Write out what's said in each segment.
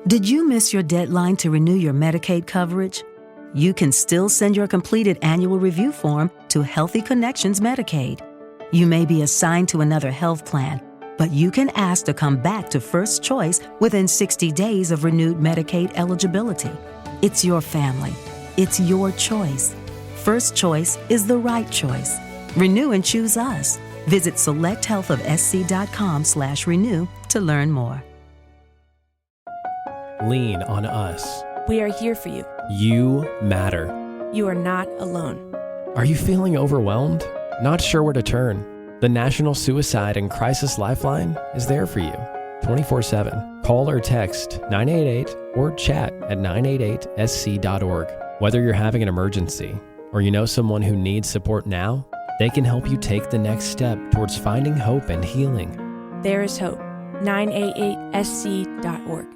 Did you miss your deadline to renew your Medicaid coverage? You can still send your completed annual review form to Healthy Connections Medicaid. You may be assigned to another health plan, but you can ask to come back to First Choice within 60 days of renewed Medicaid eligibility. It's your family. It's your choice. First Choice is the right choice. Renew and choose us. Visit selecthealthofsc.com/renew to learn more. Lean on us. We are here for you. You matter. You are not alone. Are you feeling overwhelmed? Not sure where to turn? The National Suicide and Crisis Lifeline is there for you 24/7. Call or text 988 or chat at 988sc.org. Whether you're having an emergency or you know someone who needs support now, they can help you take the next step towards finding hope and healing. There is hope. 988sc.org.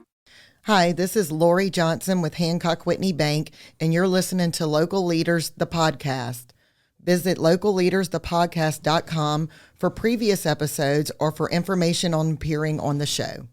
Hi, this is Lori Johnson with Hancock Whitney Bank, and you're listening to Local Leaders, the podcast. Visit localleadersthepodcast.com for previous episodes or for information on appearing on the show.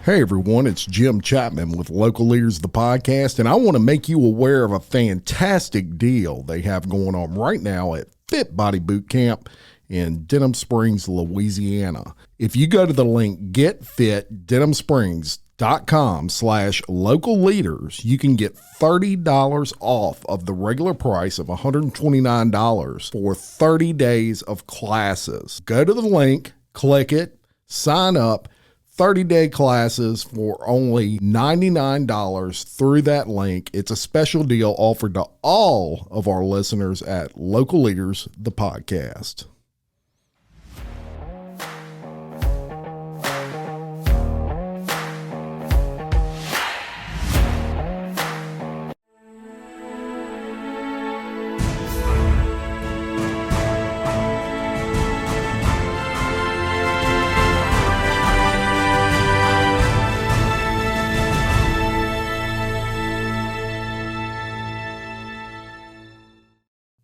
Hey everyone, it's Jim Chapman with Local Leaders, the podcast, and I want to make you aware of a fantastic deal they have going on right now at Fit Body Boot Camp in Denham Springs, Louisiana. If you go to the link getfitdenhamsprings.com/local leaders, you can get $30 off of the regular price of $129 for 30 days of classes. Go to the link, click it, sign up. 30-day classes for only $99 through that link. It's a special deal offered to all of our listeners at Local Leaders, the podcast.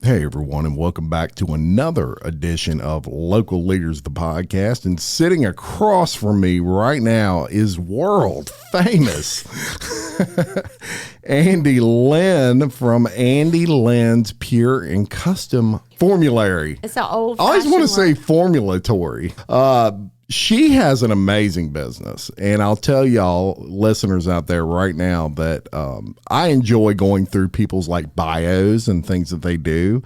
Hey everyone, and welcome back to another edition of Local Leaders, the podcast. And sitting across from me right now is world famous Andi Lynn from ANDI LYNN'S Pure and Custom Formulary. It's an old. I always want to say formulatory. She has an amazing business, and I'll tell y'all listeners out there right now that I enjoy going through people's like bios and things that they do.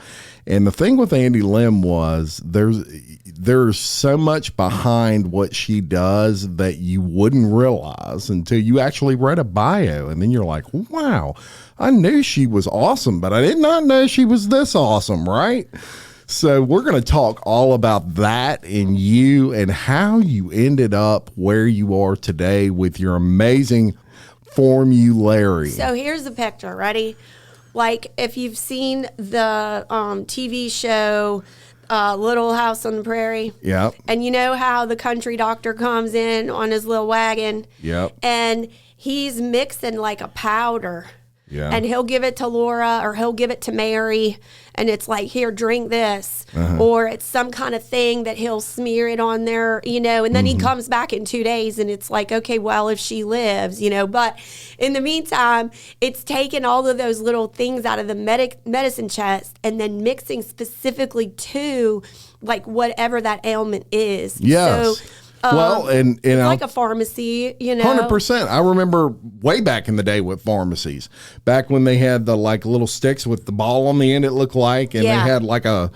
And the thing with Andi Lynn was there's so much behind what she does that you wouldn't realize until you actually read a bio, and then you're like, wow, I knew she was awesome, but I did not know she was this awesome, right? So we're going to talk all about that and you and how you ended up where you are today with your amazing Formulary. So here's the picture. Ready? Like if you've seen the TV show Little House on the Prairie. Yep. And you know how the country doctor comes in on his little wagon. Yep. And he's mixing like a powder. Yeah. And he'll give it to Laura or he'll give it to Mary. And it's like, here, drink this. Or it's some kind of thing that he'll smear it on there, you know. And then he comes back in 2 days and it's like, okay, well, if she lives, you know. But in the meantime, it's taking all of those little things out of the medicine chest and then mixing specifically to like whatever that ailment is. Yes. So, well, and it's like a pharmacy, you know. 100%. I remember way back in the day with pharmacies, back when they had the like little sticks with the ball on the end, it looked like, and they had like a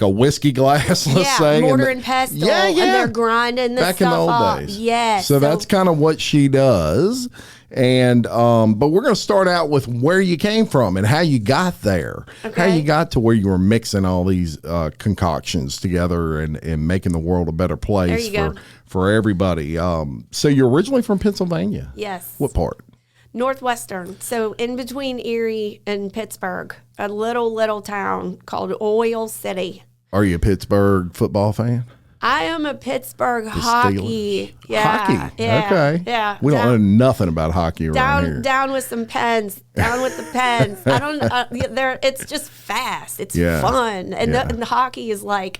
whiskey glass, let's say. Mortar and pestle. Yeah. And they're grinding this back stuff in the old up. days. Yes. So that's kind of what she does. And but we're going to start out with where you came from and how you got there. Okay. How you got to where you were mixing all these concoctions together and making the world a better place for everybody. So you're originally from Pennsylvania? Yes. What part? Northwestern. So in between Erie and Pittsburgh, a little town called Oil City. Are you a Pittsburgh football fan? I am a Pittsburgh The hockey. Steelers. Yeah. Hockey. Yeah. Okay. Yeah. We don't know nothing about hockey around here. Down with some pens. Down with the pens. I don't. It's just fast. It's fun, and the hockey is like.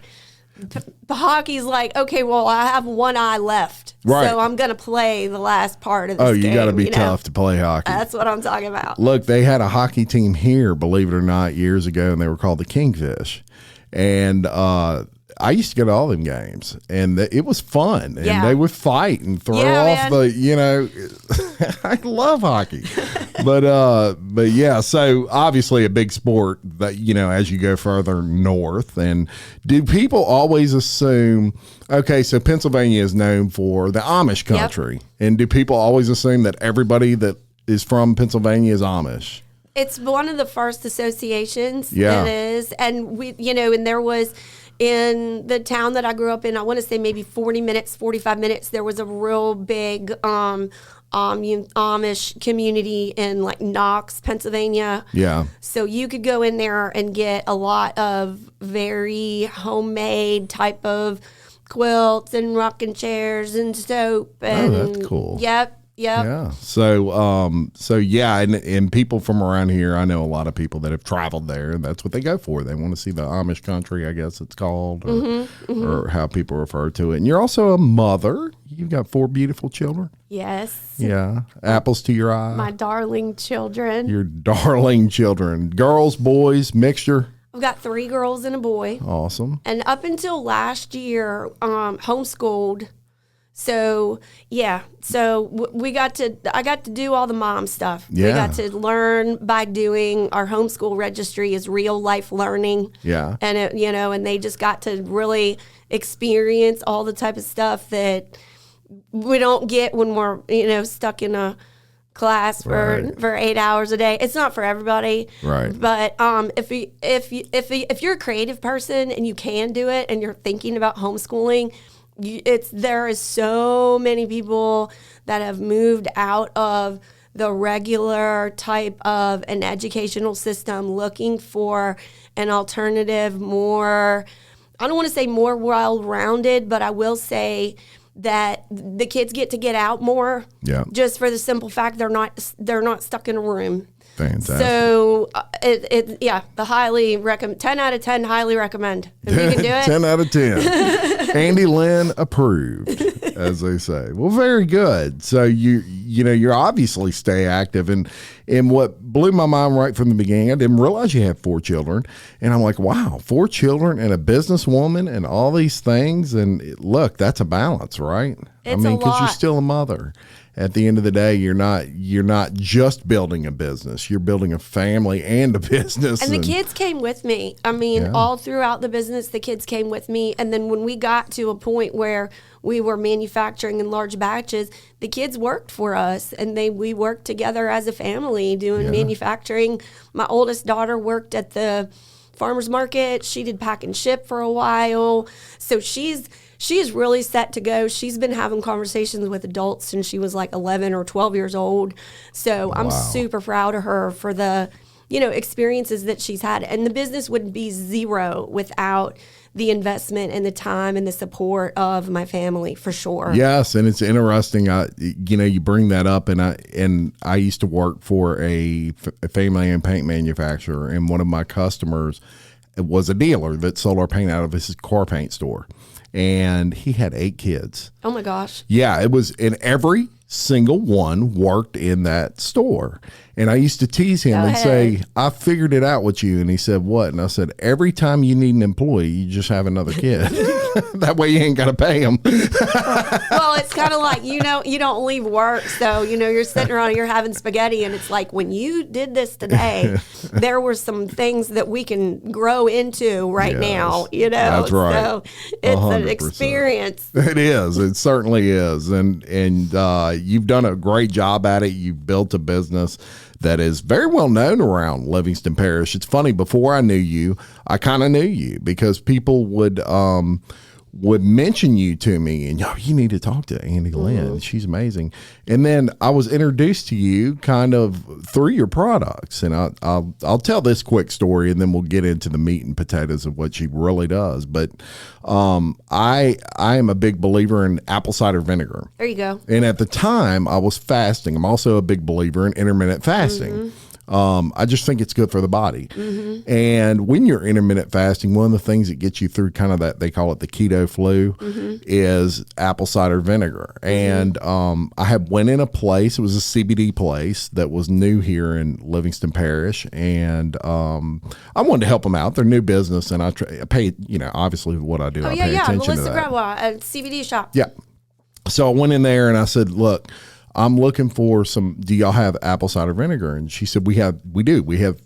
The hockey's like, okay, well, I have one eye left, right. so I'm going to play the last part of this game. You got to be tough to play hockey. That's what I'm talking about. Look, they had a hockey team here, believe it or not, years ago, and they were called the Kingfish. And I used to go to all them games, and it was fun. And they would fight and throw off I love hockey. But yeah, so obviously a big sport that, as you go further north. And do people always assume, okay, so Pennsylvania is known for the Amish country. Yep. And do people always assume that everybody that is from Pennsylvania is Amish? It's one of the first associations that is. And and there was, in the town that I grew up in, I want to say maybe 45 minutes, there was a real big Amish community in like Knox, Pennsylvania. Yeah. So you could go in there and get a lot of very homemade type of quilts and rocking chairs and soap. And, that's cool. Yep. Yeah. So, and people from around here, I know a lot of people that have traveled there, and that's what they go for. They want to see the Amish country, I guess it's called, or how people refer to it. And you're also a mother. You've got 4 beautiful children. Yes. Yeah. Apples to your eye. My darling children. Your darling children. Girls, boys, mixture. I've got 3 girls and a boy. Awesome. And up until last year, homeschooled. So I got to do all the mom stuff. Yeah. We got to learn by doing. Our homeschool registry is real life learning. Yeah. And and they just got to really experience all the type of stuff that we don't get when we're, stuck in a class for 8 hours a day. It's not for everybody. Right. But if you're a creative person and you can do it and you're thinking about homeschooling, there is so many people that have moved out of the regular type of an educational system looking for an alternative, more, I don't want to say more well-rounded, but I will say that the kids get to get out more. Yeah. Just for the simple fact they're not stuck in a room. Fantastic. So, the highly recommend, 10 out of 10, highly recommend. If you can do it. 10 out of 10. Andy Lynn approved, as they say. Well, very good. So, you obviously stay active. And what blew my mind right from the beginning, I didn't realize you had 4 children. And I'm like, wow, 4 children and a businesswoman and all these things. And look, that's a balance, right? It's a lot. Because you're still a mother. At the end of the day, you're not just building a business. You're building a family and a business. And the kids came with me. All throughout the business, the kids came with me. And then when we got to a point where we were manufacturing in large batches, the kids worked for us. And we worked together as a family doing manufacturing. My oldest daughter worked at the farmer's market. She did pack and ship for a while. So she's really set to go. She's been having conversations with adults since she was like 11 or 12 years old. So I'm super proud of her for the, experiences that she's had. And the business would be zero without the investment and the time and the support of my family, for sure. Yes, and it's interesting. You bring that up, and I used to work for a family-owned paint manufacturer, and one of my customers was a dealer that sold our paint out of his car paint store. And he had 8 kids. Oh my gosh. Yeah, it was, and every single one worked in that store. And I used to tease him and say, I figured it out with you. And he said, what? And I said, every time you need an employee, you just have another kid. That way you ain't got to pay them. Well, it's kind of like, you don't leave work. So, you're sitting around, you're having spaghetti. And it's like, when you did this today, there were some things that we can grow into now, That's right. So it's 100%. An experience. It is. It certainly is. And you've done a great job at it. You've built a business that is very well known around Livingston Parish. It's funny, before I knew you, I kind of knew you because people would would mention you to me, and you need to talk to Andi Lynn. She's amazing. And then I was introduced to you kind of through your products. And I'll tell this quick story, and then we'll get into the meat and potatoes of what she really does. But I am a big believer in apple cider vinegar. There you go. And at the time, I was fasting. I'm also a big believer in intermittent fasting. I just think it's good for the body. And when you're intermittent fasting, one of the things that gets you through kind of that, they call it the keto flu, is apple cider vinegar. And I had went in a place, it was a CBD place that was new here in Livingston Parish. And I wanted to help them out. They're new business, and I pay, obviously what I do, I pay attention Melissa to that. Grandma at CBD shop. Yeah. So I went in there and I said, look, I'm looking for do y'all have apple cider vinegar? And she said, we do. We have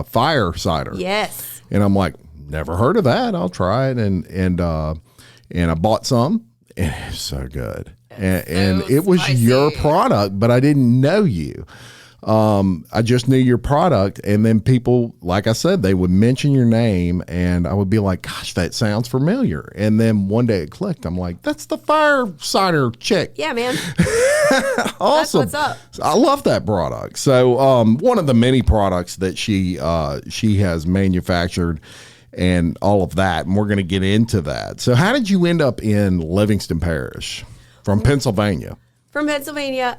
fire cider. Yes. And I'm like, never heard of that. I'll try it. And I bought some, and it's so good. And it was your product, but I didn't know you. I just knew your product, and then people, like I said, they would mention your name, and I would be like, gosh, that sounds familiar. And then one day it clicked. I'm like, that's the fire cider chick. Yeah, man. Awesome. That's what's up. I love that product. So one of the many products that she has manufactured and all of that, and we're going to get into that. So how did you end up in Livingston Parish from Pennsylvania? From Pennsylvania.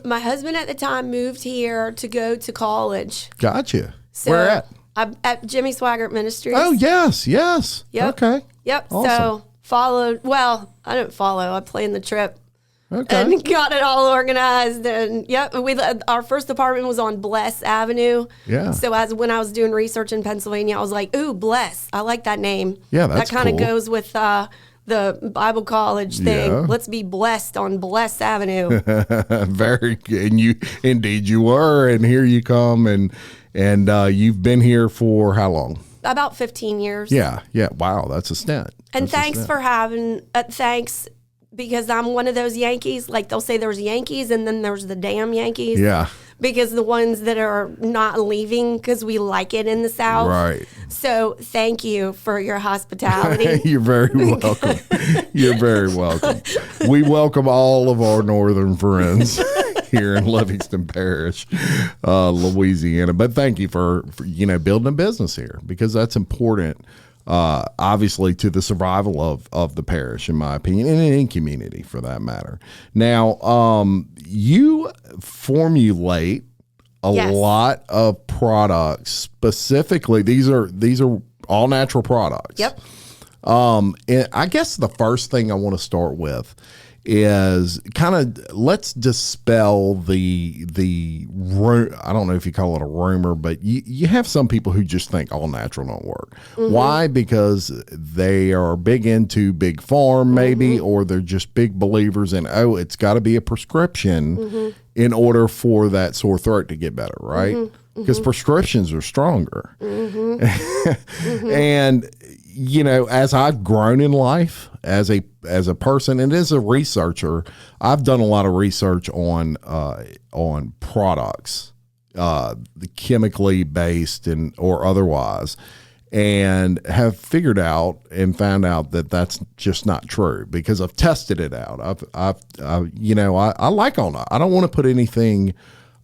My husband at the time moved here to go to college. Gotcha. So Where at? I'm at Jimmy Swaggart Ministries. Oh, yes. Yep. Okay. Yep. Awesome. So I didn't follow. I planned the trip. Okay. And got it all organized. And our first apartment was on Bless Avenue. Yeah. So when I was doing research in Pennsylvania, I was like, ooh, Bless. I like that name. Yeah, that's that kind of cool. goes with the Bible college thing. Yeah. Let's be blessed on Bless Avenue. Very good. And indeed you were, and here you come, and you've been here for how long? About 15 years. Yeah. Wow, that's a stint. And That's a thanks stint. for having, thanks, because I'm one of those Yankees. Like they'll say there's Yankees and then there's the damn Yankees. Yeah. Because the ones that are not leaving because we like it in the South. Right. So thank you for your hospitality. You're very welcome. You're very welcome. We welcome all of our northern friends here in Livingston Parish, Louisiana. But thank you for building a business here, because that's important. Obviously, to the survival of the parish, in my opinion, and any community for that matter. Now, you formulate a Yes. lot of products. Specifically, these are all natural products. Yep. And I guess the first thing I want to start with is kind of let's dispel the I don't know if you call it a rumor, but you have some people who just think all natural don't work. Why? Because they are big into big farm maybe, or they're just big believers in, it's got to be a prescription in order for that sore throat to get better, right? Because prescriptions are stronger. And as I've grown in life as a person and as a researcher, I've done a lot of research on products, the chemically based or otherwise, and have figured out and found out that that's just not true, because I've tested it out. I like all that. I don't want to put anything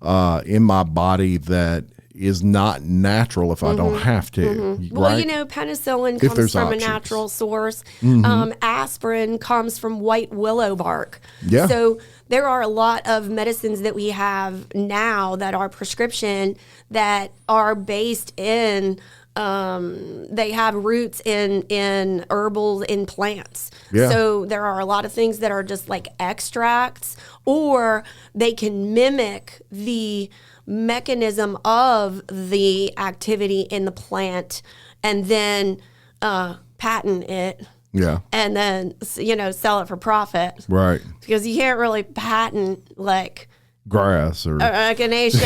in my body that is not natural if I don't have to. Well, right? penicillin If comes there's from options. a natural source. Aspirin comes from white willow bark. Yeah. So there are a lot of medicines that we have now that are prescription that are based in, they have roots in herbals, in plants. Yeah. So there are a lot of things that are just like extracts, or they can mimic the mechanism of the activity in the plant and then patent it. Yeah. And then, sell it for profit. Right. Because you can't really patent like Grass or echinacea,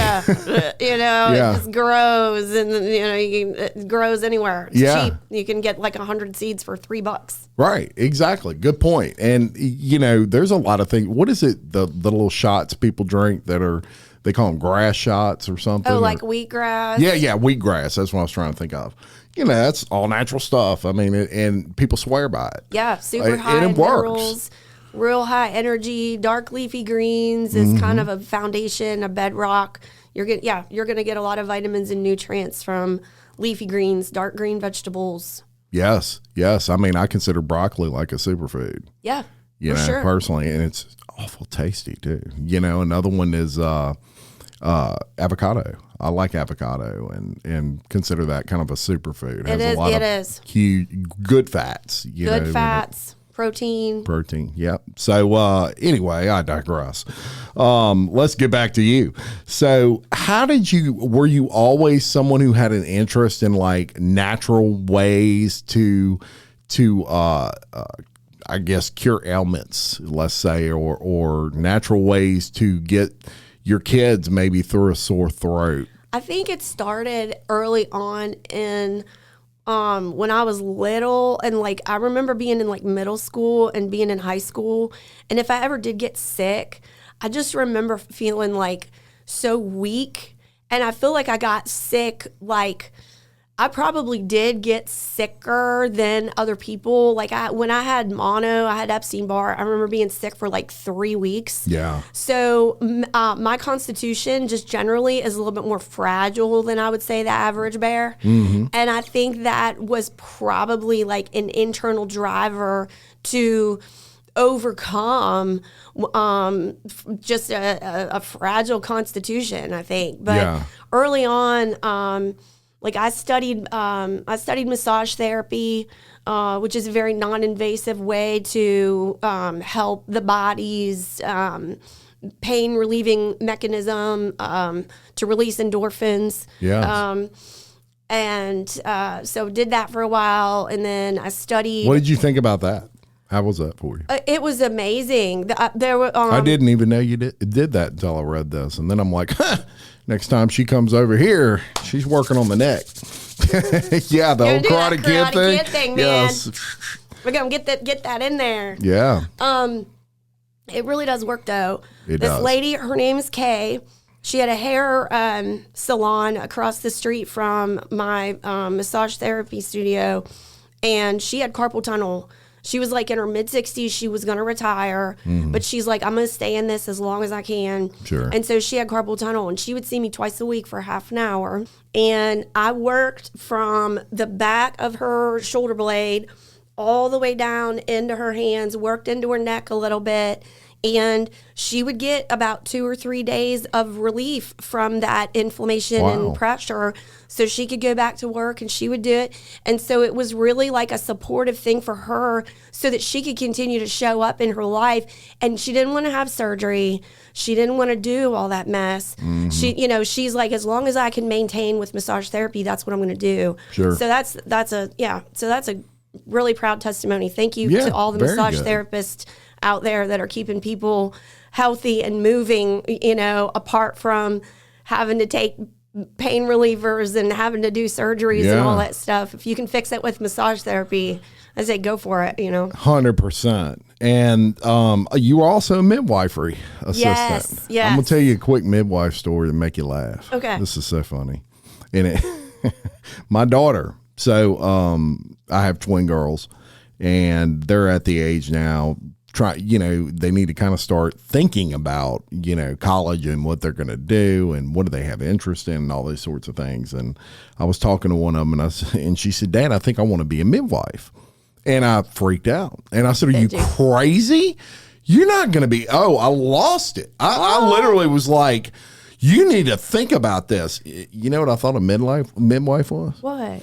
Yeah. it just grows, and it grows anywhere. It's Yeah. cheap. You can get like 100 seeds for $3. right. Exactly. Good point. And there's a lot of things. What is it? The little shots people drink that they call them grass shots or something. Oh, like or, wheatgrass. yeah, wheatgrass. That's what I was trying to think of. that's all natural stuff. I mean, and people swear by it. Yeah, super And high it works. minerals, real high energy. Dark leafy greens is kind of a foundation, a bedrock. You're gonna get a lot of vitamins and nutrients from leafy greens, dark green vegetables. Yes. I mean, I consider broccoli like a superfood. Yeah, You for know, sure. personally, and it's awful tasty too. Another one is avocado. I like avocado and consider that kind of a superfood. It is. It of is. huge, good fats. Good fats, protein. Protein. Yep. So anyway, I digress. Let's get back to you. So were you always someone who had an interest in like natural ways to I guess cure ailments, let's say, or natural ways to get your kids maybe through a sore throat? I think it started early on in when I was little, and like I remember being in like middle school and being in high school, and if I ever did get sick, I just remember feeling like so weak, and I feel like I got sick like I probably did get sicker than other people. Like when I had mono, I had Epstein-Barr. I remember being sick for like 3 weeks. Yeah. So my constitution just generally is a little bit more fragile than I would say the average bear. Mm-hmm. And I think that was probably like an internal driver to overcome just a fragile constitution, I think. But early on, like I studied massage therapy, which is a very non-invasive way to help the body's pain relieving mechanism to release endorphins. Yeah. So did that for a while, and then I studied. What did you think about that? How was that for you? It was amazing. There were. I didn't even know you did that until I read this, and then I'm like, next time she comes over here, she's working on the neck. Yeah, the old Karate Kid thing. Man. Yes, we're gonna get that in there. Yeah. It really does work though. It this does. lady, her name's Kay. She had a hair salon across the street from my massage therapy studio, and she had carpal tunnel. She was like in her mid-60s. She was going to retire, but she's like, I'm going to stay in this as long as I can. Sure. And so she had carpal tunnel, and she would see me twice a week for half an hour. And I worked from the back of her shoulder blade all the way down into her hands, worked into her neck a little bit. And she would get about 2 or 3 days of relief from that inflammation and pressure, so she could go back to work and she would do it. And so it was really like a supportive thing for her so that she could continue to show up in her life. And she didn't want to have surgery. She didn't want to do all that mess. Mm-hmm. She's like, as long as I can maintain with massage therapy, that's what I'm going to do. Sure. So that's a really proud testimony. Thank you to all the massage therapists out there that are keeping people healthy and moving, apart from having to take pain relievers and having to do surgeries and all that stuff. If you can fix it with massage therapy, I say go for it, 100%. And you were also a midwifery assistant. Yes. I'm going to tell you a quick midwife story to make you laugh. Okay. This is so funny. And my daughter, so I have twin girls, and they're at the age now, they need to kind of start thinking about, college and what they're going to do and what do they have interest in and all these sorts of things. And I was talking to one of them, and she said, Dad, I think I want to be a midwife. And I freaked out. And I said, are you crazy? You're not going to be, I lost it. I literally was like, you need to think about this. You know what I thought a midwife was? What?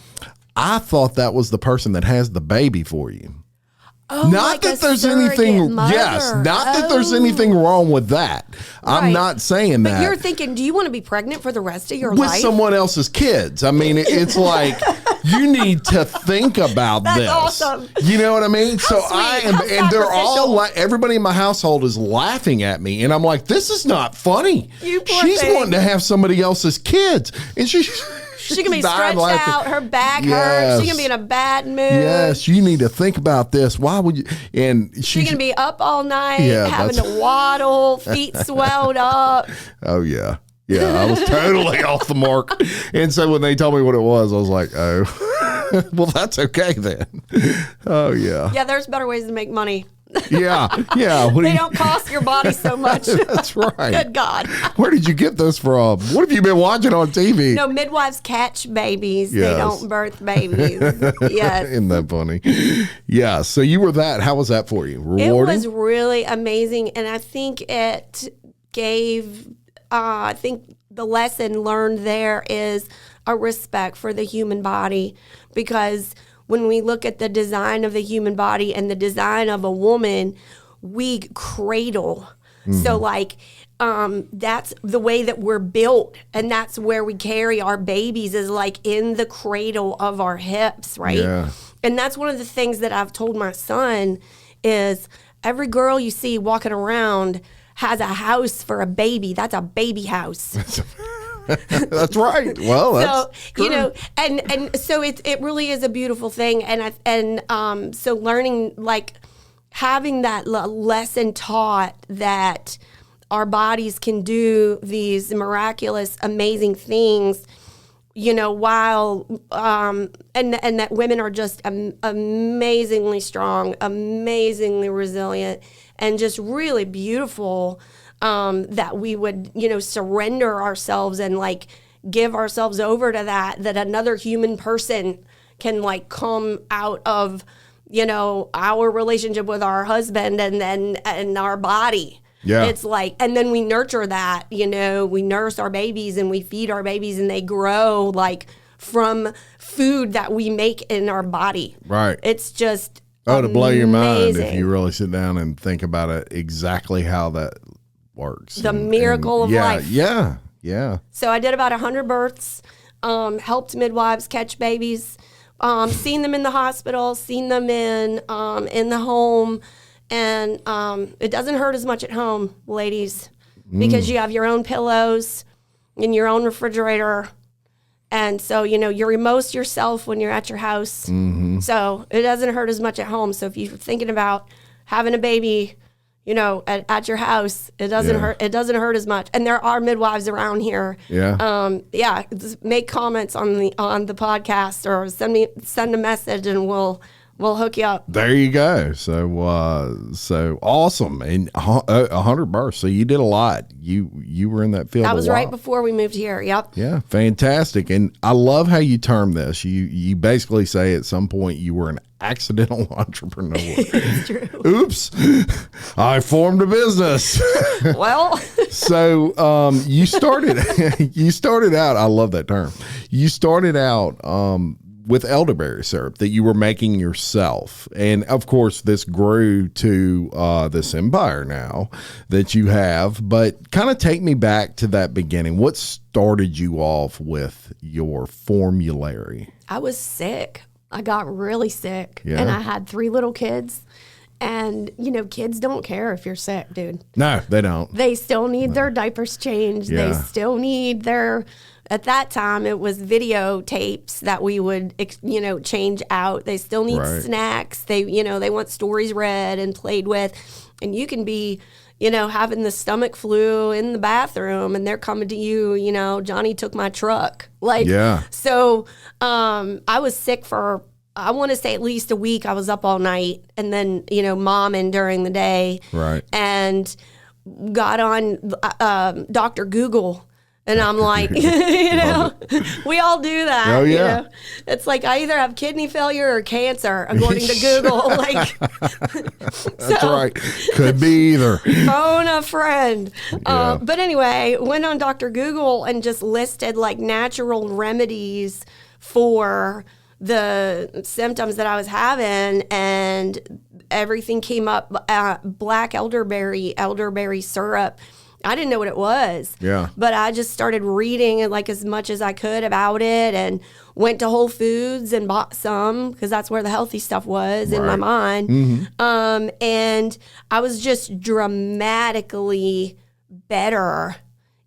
I thought that was the person that has the baby for you. Oh, not like that a there's surrogate anything, mother. that there's anything wrong with that. I'm Right. not saying But that. you're thinking, do you want to be pregnant for the rest of your With life? someone else's kids. I mean, it's like, you need to think about That's this. awesome. You know what I mean? So sweet. I am, How and they're all, sacrificial. everybody in my household is laughing at me. And I'm like, this is not funny. You poor She's thing. wanting to have somebody else's kids. And She can be dying stretched laughing. out, her back hurts. Yes. She can be in a bad mood. Yes, you need to think about this. Why would you? And She can be up all night, Yeah, having that's- to waddle, feet swelled up. Oh, yeah. Yeah, I was totally off the mark. And so when they told me what it was, I was like, oh. Well, that's okay then. Oh, yeah. Yeah, there's better ways to make money. Yeah. What They don't cost your body so much. That's right. Good God. Where did you get this from? What have you been watching on TV? No, midwives catch babies. Yes. They don't birth babies. Yes. Isn't that funny? Yeah. So you were that. How was that for you? It Rewarding? was really amazing. And I think it gave, I think the lesson learned there is a respect for the human body, because when we look at the design of the human body and the design of a woman, we cradle. So like, that's the way that we're built, and that's where we carry our babies, is like in the cradle of our hips, right? Yeah. And that's one of the things that I've told my son is every girl you see walking around has a house for a baby. That's a baby house. That's right. Well, that's So true. you know, and so it really is a beautiful thing, and so learning, like having that lesson taught that our bodies can do these miraculous, amazing things, you know, while and that women are just amazingly strong, amazingly resilient, and just really beautiful. That we would, you know, surrender ourselves and like give ourselves over to that another human person can like come out of, you know, our relationship with our husband and our body. Yeah. It's like, and then we nurture that, you know, we nurse our babies and we feed our babies and they grow like from food that we make in our body. Right. It's just to blow your mind if amazing. you really sit down and think about it, exactly how that works. The miracle of life. Yeah. So I did about 100 births, helped midwives catch babies, seen them in the hospital, seen them in the home, and it doesn't hurt as much at home, ladies, because you have your own pillows in your own refrigerator. And so, you know, you're most yourself when you're at your house. So it doesn't hurt as much at home. So if you're thinking about having a baby, you know, at your house, it doesn't hurt. It doesn't hurt as much. And there are midwives around here. Yeah. Just make comments on the podcast or send a message and we'll hook you up. There you go. So awesome. And 100 births. So you did a lot. You were in that field. That was a right while. before we moved here. Yep. Yeah, fantastic. And I love how you term this. You basically say at some point you were an accidental entrepreneur. It's true. Oops, I formed a business. Well, So you started out, I love that term. You started out with elderberry syrup that you were making yourself. And of course, this grew to this empire now that you have. But kind of take me back to that beginning. What started you off with your Formulary? I was sick. I got really sick. Yeah. And I had 3 little kids. And, you know, kids don't care if you're sick, dude. No, they don't. They still need their diapers changed. Yeah. They still need their, at that time, it was videotapes that we would, you know, change out. They still need Right. snacks. They, you know, they want stories read and played with. And you can be, you know, having the stomach flu in the bathroom and they're coming to you, you know, Johnny took my truck. Like, Yeah. So I was sick for, I want to say at least a week. I was up all night and then, you know, momming during the day. Right. And got on Dr. Google. And I'm like, you know, we all do that. Oh, yeah. You know? It's like I either have kidney failure or cancer, according to Google. Like, That's right. Could be either. phone a friend. Yeah. But anyway, went on Dr. Google and just listed like natural remedies for the symptoms that I was having, and everything came up black elderberry syrup. I didn't know what it was. Yeah. But I just started reading like as much as I could about it and went to Whole Foods and bought some because that's where the healthy stuff was in my mind. And I was just dramatically better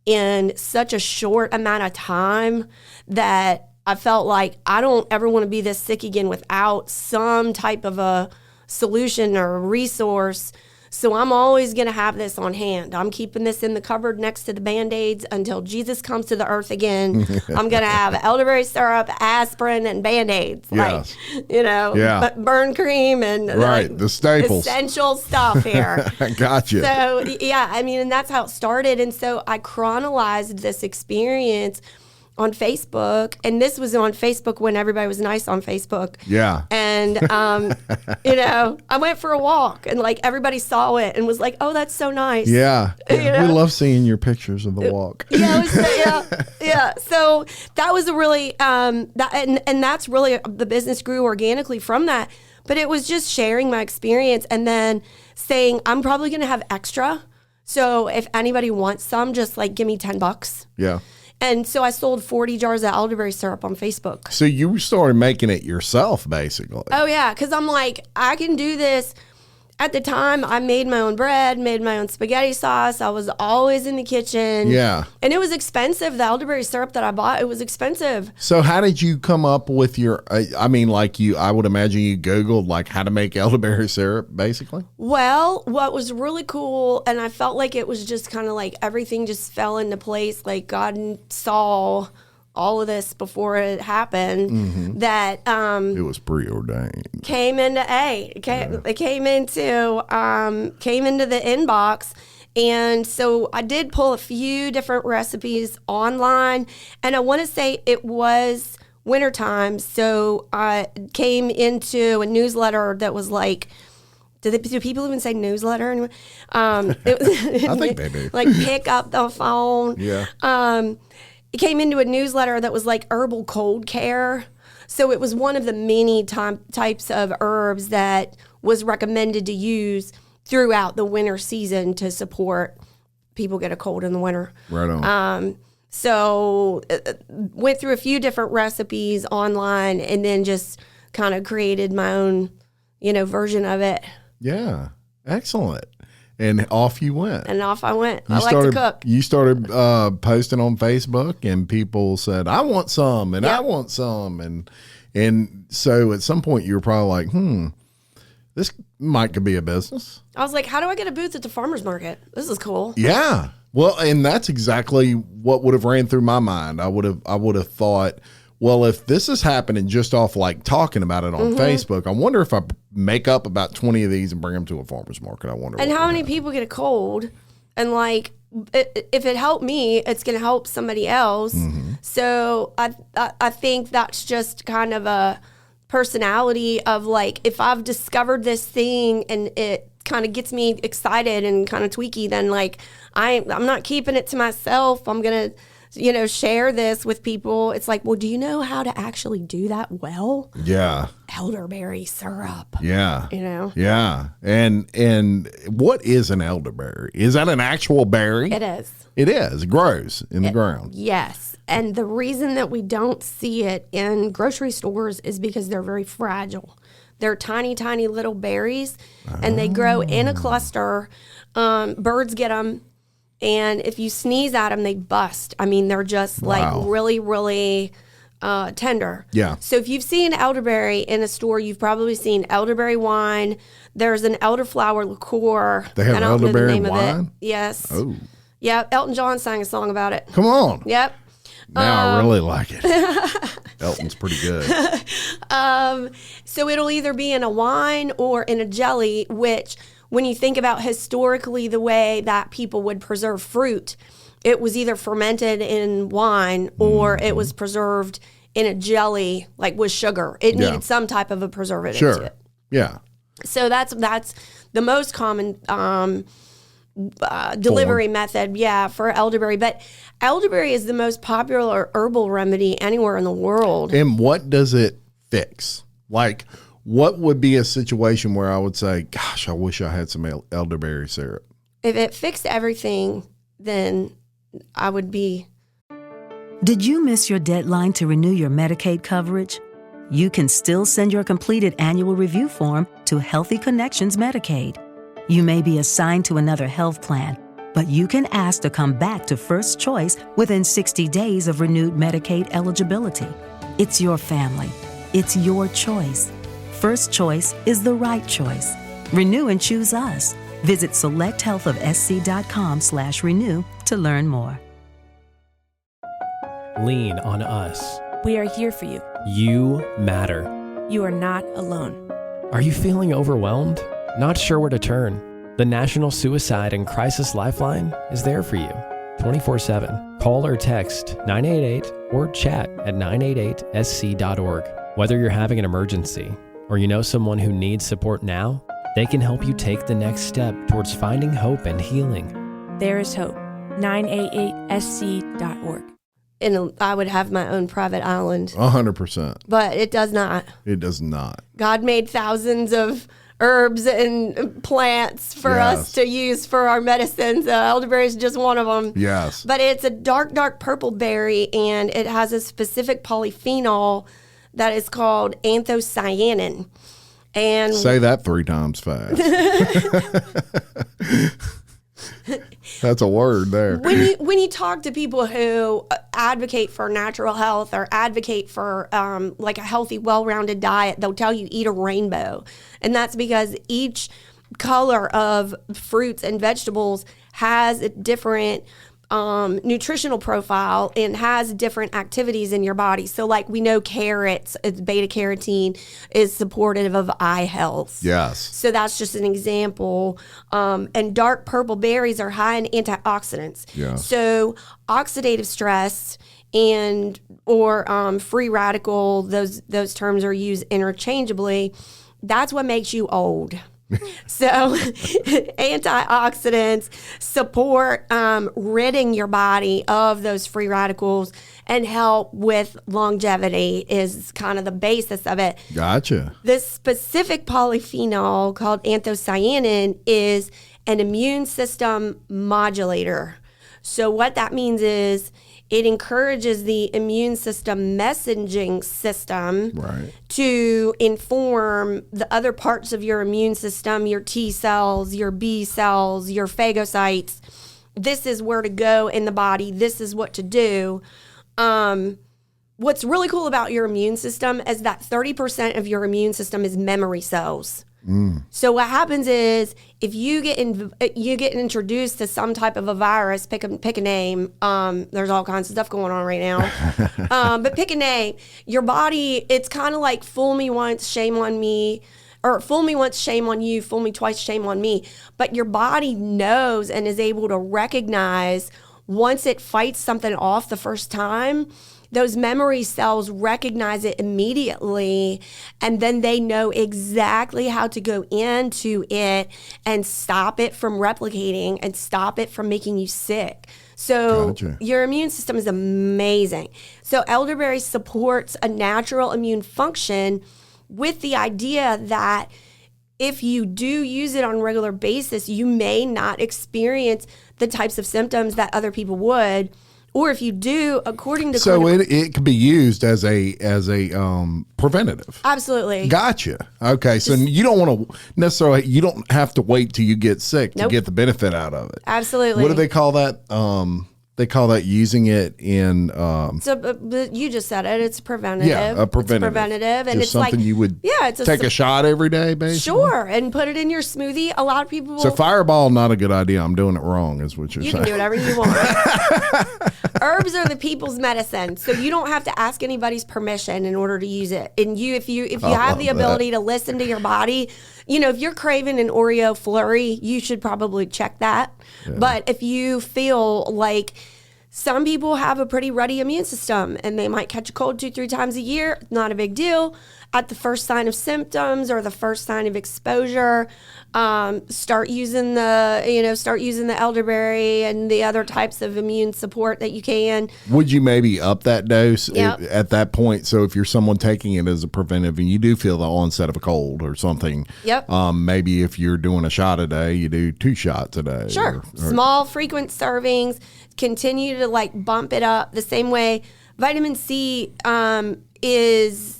in such a short amount of time that I felt like I don't ever want to be this sick again without some type of a solution or a resource So I'm always going to have this on hand. I'm keeping this in the cupboard next to the Band-Aids until Jesus comes to the earth again. I'm going to have elderberry syrup, aspirin, and Band-Aids. Yes. Burn cream and the staples. Essential stuff here. Gotcha. So, yeah, I mean, and that's how it started. And so I chronologized this experience on Facebook, and this was on Facebook when everybody was nice on Facebook. Yeah. And, I went for a walk, and like everybody saw it and was like, oh, that's so nice. Yeah. You know? We love seeing your pictures of the walk. Yeah. So that was a really, and that's really, the business grew organically from that. But it was just sharing my experience and then saying, I'm probably going to have extra. So if anybody wants some, just like give me $10. Yeah. And so I sold 40 jars of elderberry syrup on Facebook. So you started making it yourself, basically. Oh, yeah, because I'm like, I can do this. At the time, I made my own bread, made my own spaghetti sauce. I was always in the kitchen. Yeah. And it was expensive. The elderberry syrup that I bought, it was expensive. So how did you come up with your, I would imagine you Googled like how to make elderberry syrup, basically? Well, what was really cool, and I felt like it was just kind of like everything just fell into place, like God saw all of this before it happened, that It was preordained. came into the inbox. And so I did pull a few different recipes online, and I want to say it was wintertime, so I came into a newsletter that was like, do people even say newsletter anymore? It was, I think they do. Like pick up the phone. Yeah. It came into a newsletter that was like herbal cold care. So it was one of the many types of herbs that was recommended to use throughout the winter season to support people get a cold in the winter. Right on. So went through a few different recipes online and then just kind of created my own, version of it. Yeah. Excellent. And off you went. And off I went. I like to cook. You started posting on Facebook, and people said, I want some, and I want some. And so at some point you were probably like, this might could be a business. I was like, how do I get a booth at the farmer's market? This is cool. Yeah. Well, and that's exactly what would have ran through my mind. I would have thought, well, if this is happening just off like talking about it on Facebook, I wonder if I make up about 20 of these and bring them to a farmer's market. I wonder. And how many people get a cold, and like, if it helped me, it's going to help somebody else. So I think that's just kind of a personality of like, if I've discovered this thing and it kind of gets me excited and kind of tweaky, then like I'm not keeping it to myself. I'm going to share this with people. It's like, well, do you know how to actually do that well? Yeah. Elderberry syrup. Yeah. Yeah. And what is an elderberry? Is that an actual berry? It is. It is. It grows in the ground. Yes. And the reason that we don't see it in grocery stores is because they're very fragile. They're tiny, tiny little berries, and they grow in a cluster. Birds get them. And if you sneeze at them, they bust. I mean, they're just like really, really tender. Yeah. So if you've seen elderberry in a store, you've probably seen elderberry wine. There's an elderflower liqueur. They have elderberry wine? Yes. Oh. Yeah. Elton John sang a song about it. Come on. Yep. Now I really like it. Elton's pretty good. So it'll either be in a wine or in a jelly, which, when you think about historically the way that people would preserve fruit, it was either fermented in wine or it was preserved in a jelly, like with sugar. It needed some type of a preservative to it. Yeah. So that's the most common delivery method, for elderberry. But elderberry is the most popular herbal remedy anywhere in the world. And what does it fix? Like, what would be a situation where I would say, gosh, I wish I had some elderberry syrup? If it fixed everything, then I would be. Did you miss your deadline to renew your Medicaid coverage? You can still send your completed annual review form to Healthy Connections Medicaid. You may be assigned to another health plan, but you can ask to come back to First Choice within 60 days of renewed Medicaid eligibility. It's your family. It's your choice. First Choice is the right choice. Renew and choose us. Visit selecthealthofsc.com/renew to learn more. Lean on us. We are here for you. You matter. You are not alone. Are you feeling overwhelmed? Not sure where to turn? The National Suicide and Crisis Lifeline is there for you 24/7. Call or text 988 or chat at 988sc.org. Whether you're having an emergency or you know someone who needs support now, they can help you take the next step towards finding hope and healing. There is hope. 988sc.org. And I would have my own private island. 100%. But it does not. It does not. God made thousands of herbs and plants for us to use for our medicines. Elderberry is just one of them. Yes. But it's a dark, dark purple berry, and it has a specific polyphenol that is called anthocyanin. And say that 3 times fast. That's a word there. When you talk to people who advocate for natural health or advocate for like a healthy, well-rounded diet, they'll tell you eat a rainbow. And that's because each color of fruits and vegetables has a different nutritional profile and has different activities in your body. So like we know carrots, beta carotene is supportive of eye health. Yes. So that's just an example. And dark purple berries are high in antioxidants. Yeah. So oxidative stress and or free radical, those terms are used interchangeably. That's what makes you old. So antioxidants support ridding your body of those free radicals and help with longevity is kind of the basis of it. Gotcha. This specific polyphenol called anthocyanin is an immune system modulator. So what that means is it encourages the immune system messaging system to inform the other parts of your immune system, your T cells, your B cells, your phagocytes. This is where to go in the body. This is what to do. What's really cool about your immune system is that 30% of your immune system is memory cells. So what happens is if you get introduced to some type of a virus, pick a name. There's all kinds of stuff going on right now, but pick a name. Your body, it's kind of like fool me once, shame on me, or fool me once, shame on you, fool me twice, shame on me. But your body knows and is able to recognize once it fights something off the first time. Those memory cells recognize it immediately, and then they know exactly how to go into it and stop it from replicating and stop it from making you sick. So your immune system is amazing. So elderberry supports a natural immune function with the idea that if you do use it on a regular basis, you may not experience the types of symptoms that other people would. Or if you do, according to it could be used as a preventative. Absolutely. Gotcha. Okay, so you don't want to necessarily, you don't have to wait till you get sick to get the benefit out of it. Absolutely. What do they call that? They call that using it in. So you just said it. It's preventative. Yeah, a preventative. It's preventative, and just it's something like you would it's take a shot every day, basically. Sure, and put it in your smoothie. A lot of people. So Fireball, not a good idea. I'm doing it wrong, is what you're saying. You can do whatever you want. Herbs are the people's medicine, so you don't have to ask anybody's permission in order to use it. And if you have the ability to listen to your body, if you're craving an Oreo flurry, you should probably check that. Yeah. But if you feel like some people have a pretty ruddy immune system and they might catch a cold 2-3 times a year, not a big deal. At the first sign of symptoms or the first sign of exposure, start using the elderberry and the other types of immune support that you can. Would you maybe up that dose at that point? So if you're someone taking it as a preventive and you do feel the onset of a cold or something, maybe if you're doing a shot a day, you do 2 shots a day. Sure. Small, frequent servings. Continue to bump it up the same way. Vitamin C is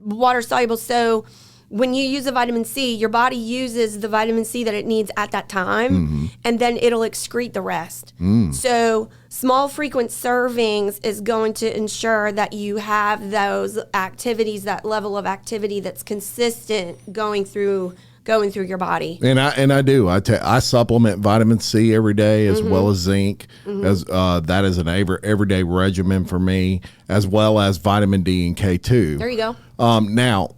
water soluble, so when you use a vitamin C, your body uses the vitamin C that it needs at that time, and then it'll excrete the rest. So small frequent servings is going to ensure that you have those activities, that level of activity that's consistent going through your body. And I do. I supplement vitamin C every day as well as zinc. As that is an everyday regimen for me, as well as vitamin D and K2. There you go. Now,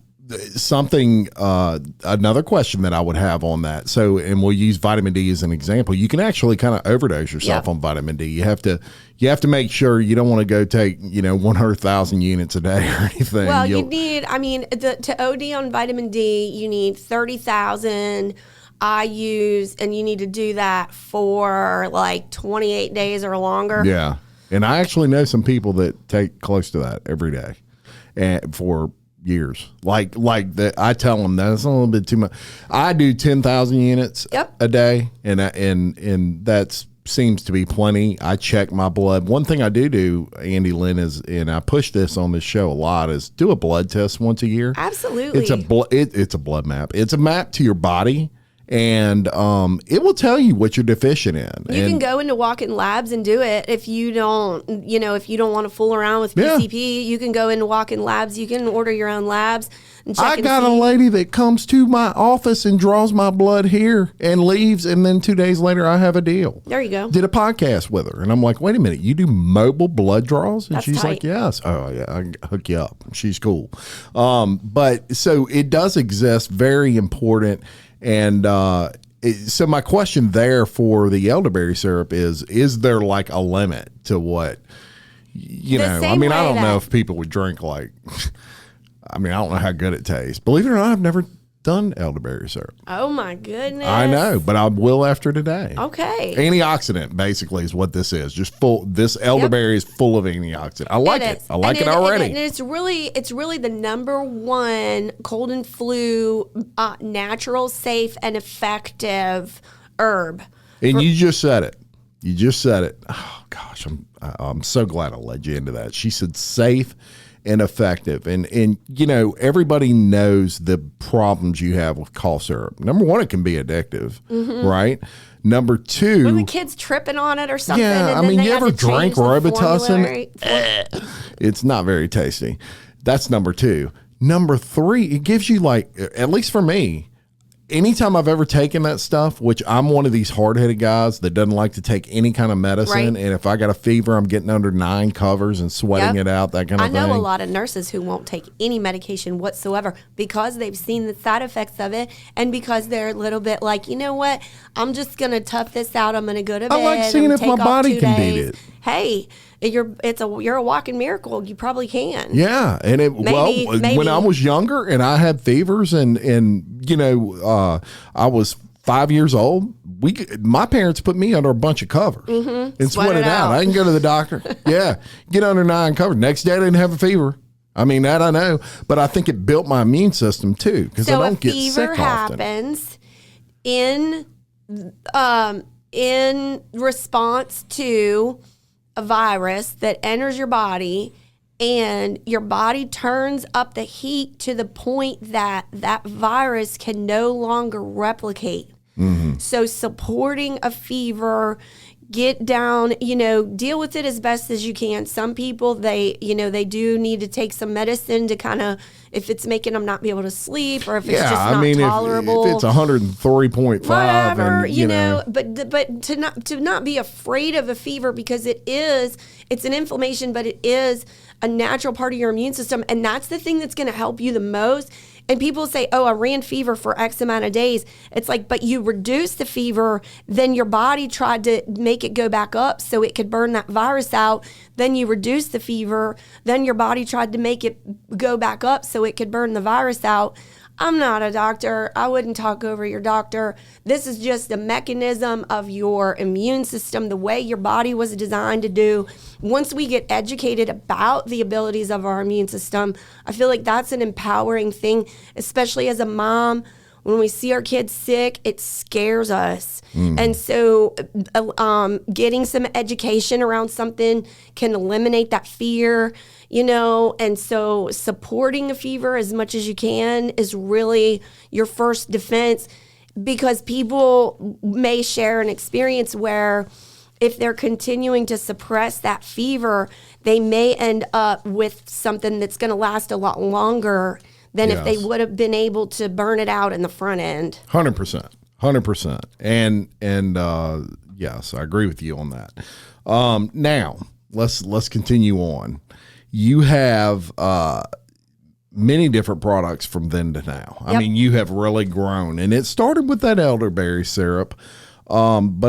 another question that I would have on that. So, and we'll use vitamin D as an example. You can actually kind of overdose yourself on vitamin D. You have to make sure you don't want to go take 100,000 units a day or anything. Well, you need. To OD on vitamin D, you need 30,000 IUs, and you need to do that for like 28 days or longer. Yeah, and I actually know some people that take close to that every day, and for years. Like that, I tell them that's a little bit too much. I do 10,000 units a day, and that seems to be plenty. I check my blood. One thing I do, Andy Lynn, is, and I push this on this show a lot, is do a blood test once a year. Absolutely. It's a blood map. It's a map to your body. And it will tell you what you're deficient in. You can go into walk-in labs and do it if you don't want to fool around with PCP. You can go into walk-in labs. You can order your own labs and check. I got a lady that comes to my office and draws my blood here and leaves, and then 2 days later I have a deal. There you go. Did a podcast with her, and I'm like, wait a minute, you do mobile blood draws? And That's she's tight. like, yes. Oh yeah, I can hook you up. She's cool. But so it does exist. Very important. And so my question there for the elderberry syrup is there like a limit to what, I don't know if people would drink like, I don't know how good it tastes. Believe it or not, I've never done elderberry syrup. Oh my goodness. I know, but I will after today. Okay. Antioxidant basically is what this is. Just full. This elderberry is full of antioxidant. I like it. I like it already. And it's really the number one cold and flu natural, safe, and effective herb. And you just said it. Oh gosh, I'm so glad I led you into that. She said safe and effective, and everybody knows the problems you have with cough syrup. Number one, it can be addictive, right? Number two, when the kids tripping on it or something. Yeah, and then you ever drank Robitussin? Formulary. It's not very tasty. That's number two. Number three, it gives you, like, at least for me, anytime I've ever taken that stuff, which I'm one of these hard-headed guys that doesn't like to take any kind of medicine, right. And if I got a fever, I'm getting under 9 covers and sweating it out, that kind of thing. I know a lot of nurses who won't take any medication whatsoever because they've seen the side effects of it, and because they're a little bit like, you know what, I'm just going to tough this out. I'm going to go to bed. I like seeing if my body can beat it. Hey, you're a walking miracle. You probably can. Yeah, and Maybe. when I was younger and I had fevers and I was 5 years old, my parents put me under a bunch of covers and sweat it out. I didn't go to the doctor. Yeah, get under 9 covers. Next day I didn't have a fever. That I know, but I think it built my immune system too because I don't get sick often. So a fever happens in response to a virus that enters your body, and your body turns up the heat to the point that that virus can no longer replicate. So supporting a fever, get down, deal with it as best as you can. Some people, they do need to take some medicine to kind of, if it's making them not be able to sleep, or if it's just not tolerable. If it's 103.5, whatever, and, but to not be afraid of a fever, because it's an inflammation, but it is a natural part of your immune system. And that's the thing that's going to help you the most. And people say, oh, I ran fever for X amount of days. It's like, but you reduced the fever, then your body tried to make it go back up so it could burn that virus out. Then you reduced the fever, then your body tried to make it go back up so it could burn the virus out. I'm not a doctor. I wouldn't talk over your doctor. This is just a mechanism of your immune system, the way your body was designed to do. Once we get educated about the abilities of our immune system, I feel like that's an empowering thing, especially as a mom. When we see our kids sick, it scares us. And so getting some education around something can eliminate that fear. and so supporting a fever as much as you can is really your first defense, because people may share an experience where if they're continuing to suppress that fever, they may end up with something that's going to last a lot longer than if they would have been able to burn it out in the front end. 100%. And yes, I agree with you on that. Now let's continue on. You have many different products from then to now. I mean, you have really grown, and it started with that elderberry syrup. And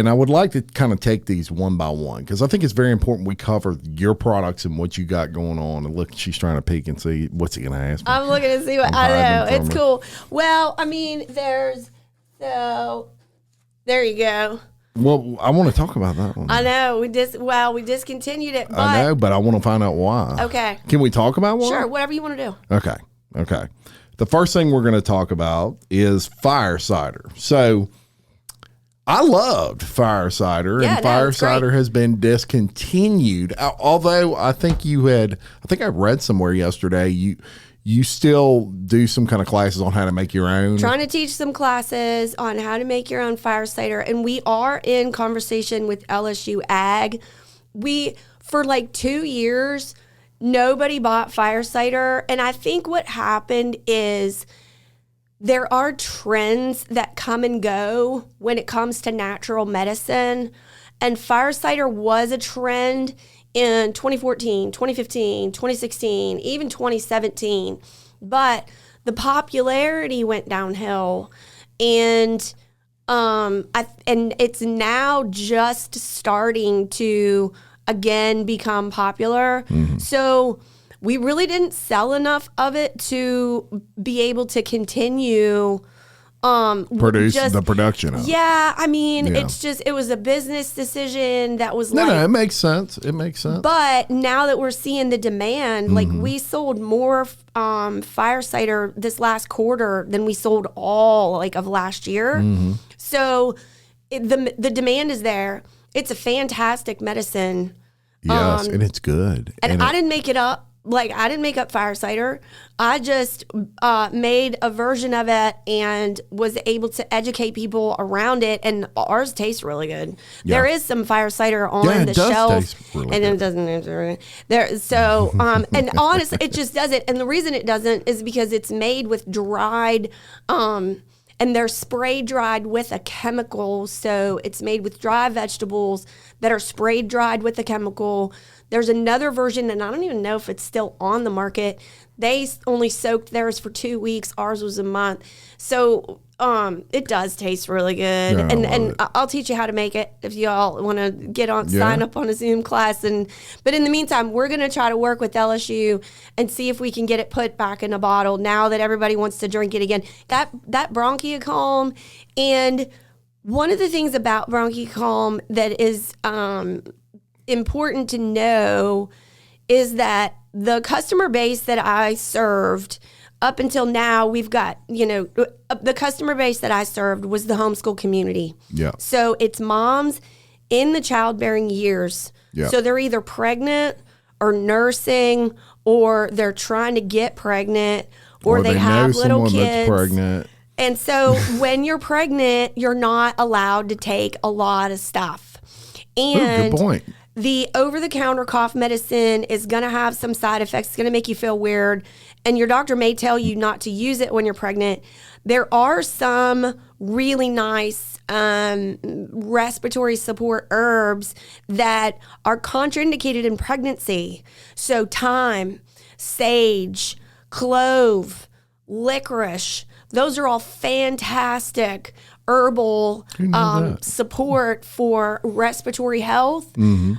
I would like to kind of take these one by one, because I think it's very important we cover your products and what you got going on. And look, she's trying to peek and see what's he going to ask me. I'm looking to see what I know. It's cool. Well, I mean, there you go. Well, I want to talk about that one. I know. We discontinued it. But, I know, but I want to find out why. Okay. Can we talk about why? Sure, whatever you want to do. Okay. The first thing we're going to talk about is fire cider. So I loved fire cider, and fire cider has been discontinued. Although I think I read somewhere yesterday you still do some kind of classes on how to make your own. Trying to teach some classes on how to make your own fire cider, and we are in conversation with LSU Ag. For like 2 years, nobody bought fire cider, and I think what happened is there are trends that come and go when it comes to natural medicine, and fire cider was a trend in 2014, 2015, 2016, even 2017. But the popularity went downhill, and it's now just starting to again become popular. Mm-hmm. So we really didn't sell enough of it to be able to continue produce the production of it. Yeah, I mean, it was a business decision that was no, it makes sense. But now that we're seeing the demand, like we sold more fire cider this last quarter than we sold all of last year. Mm-hmm. So the demand is there. It's a fantastic medicine. Yes, and it's good. And I didn't make it up. I didn't make up fire cider. I just made a version of it and was able to educate people around it. And ours tastes really good. Yeah. There is some fire cider on the shelf, really and it doesn't answer there. So, and honestly, it just doesn't. And the reason it doesn't is because it's made with dried, and they're spray dried with a chemical. So it's made with dry vegetables that are spray dried with a chemical. There's another version, and I don't even know if it's still on the market. They only soaked theirs for 2 weeks. Ours was a month. So it does taste really good. Yeah, and I'll teach you how to make it if y'all want to sign up on a Zoom class. But in the meantime, we're going to try to work with LSU and see if we can get it put back in a bottle now that everybody wants to drink it again. That bronchiacalm, and one of the things about bronchiacalm that is important to know is that the customer base that I served up until now, we've got, the customer base that I served was the homeschool community. Yeah. So it's moms in the childbearing years. Yeah. So they're either pregnant or nursing, or they're trying to get pregnant, or they have little kids. That's pregnant. And so when you're pregnant, you're not allowed to take a lot of stuff. And good point. The over-the-counter cough medicine is going to have some side effects. It's going to make you feel weird. And your doctor may tell you not to use it when you're pregnant. There are some really nice respiratory support herbs that are contraindicated in pregnancy. So thyme, sage, clove, licorice, those are all fantastic herbal support for respiratory health,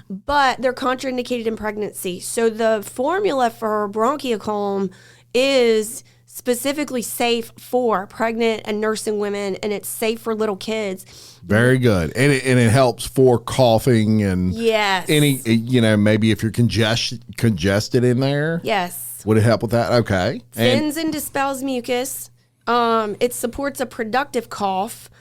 but they're contraindicated in pregnancy. So the formula for bronchiacalm is specifically safe for pregnant and nursing women, and it's safe for little kids. Very good. And it helps for coughing and any, maybe if you're congested in there. Yes. Would it help with that? Okay. Thins and dispels mucus. It supports a productive cough.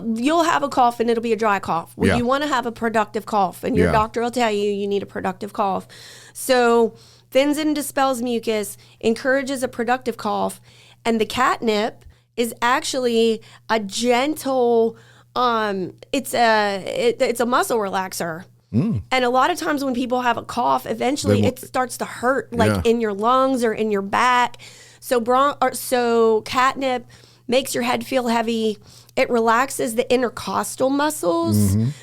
You'll have a cough and it'll be a dry cough. Well, you want to have a productive cough, and your doctor will tell you need a productive cough. So thins and dispels mucus, encourages a productive cough, and the catnip is actually a gentle, it's a muscle relaxer. And a lot of times when people have a cough, eventually it starts to hurt, like in your lungs or in your back. So catnip makes your head feel heavy. It relaxes the intercostal muscles, and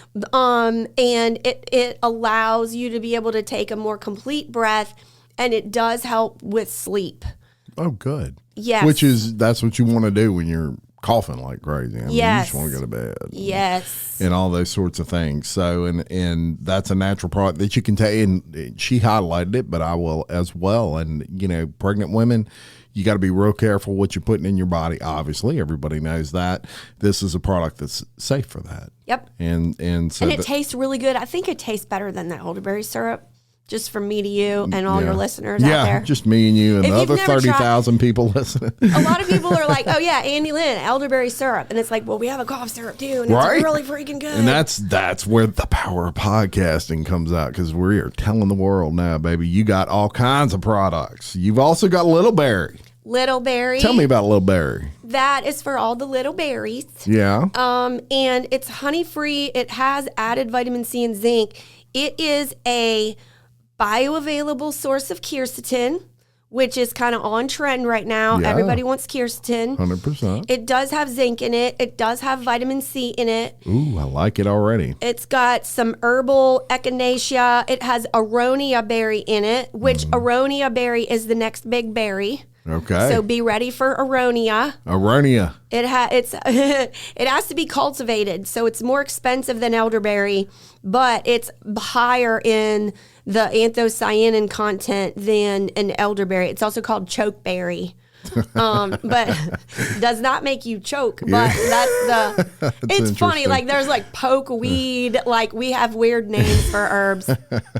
it allows you to be able to take a more complete breath, and it does help with sleep. Oh, good. Yes. That's what you want to do when you're coughing like crazy. I mean, you just want to go to bed. Yes. And all those sorts of things. So, and that's a natural product that you can take. And she highlighted it, but I will as well. And, pregnant women, you got to be real careful what you're putting in your body. Obviously, everybody knows that. This is a product that's safe for that. Yep. And it tastes really good. I think it tastes better than that elderberry syrup. Just from me to you and all your listeners out there. Yeah, just me and you and the other 30,000 people listening. A lot of people are like, oh, yeah, Andy Lynn, elderberry syrup. And it's like, well, we have a cough syrup, too, and it's really freaking good. And that's where the power of podcasting comes out, because we are telling the world now, baby, you got all kinds of products. You've also got Little Berry. Little Berry. Tell me about Little Berry. That is for all the little berries. Yeah. And it's honey-free. It has added vitamin C and zinc. It is a bioavailable source of quercetin, which is kind of on trend right now. Yeah. Everybody wants quercetin. 100%. It does have zinc in it. It does have vitamin C in it. Ooh, I like it already. It's got some herbal echinacea. It has aronia berry in it, which aronia berry is the next big berry. Okay. So be ready for aronia. Aronia. It has to be cultivated, so it's more expensive than elderberry, but it's higher in the anthocyanin content than an elderberry. It's also called chokeberry. But does not make you choke. But it's funny. Like there's like pokeweed. Like we have weird names for herbs.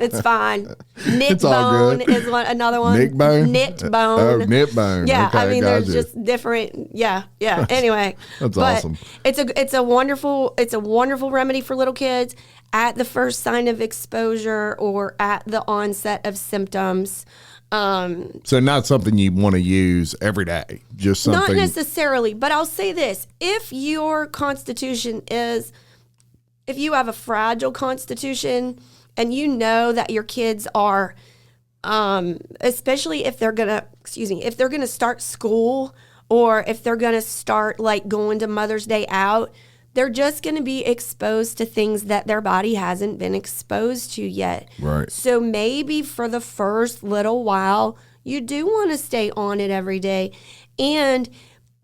It's fine. Knitbone is another one. Knitbone. Oh, knitbone. Yeah, okay, I mean there's just different. Yeah. Anyway, that's awesome. It's a wonderful remedy for little kids at the first sign of exposure or at the onset of symptoms. So not something you want to use every day, just something. Not necessarily, but I'll say this. If your constitution if you have a fragile constitution and you know that your kids are, especially if they're going to start school or if they're going to start like going to Mother's Day out, they're just going to be exposed to things that their body hasn't been exposed to yet. Right. So maybe for the first little while, you do want to stay on it every day. And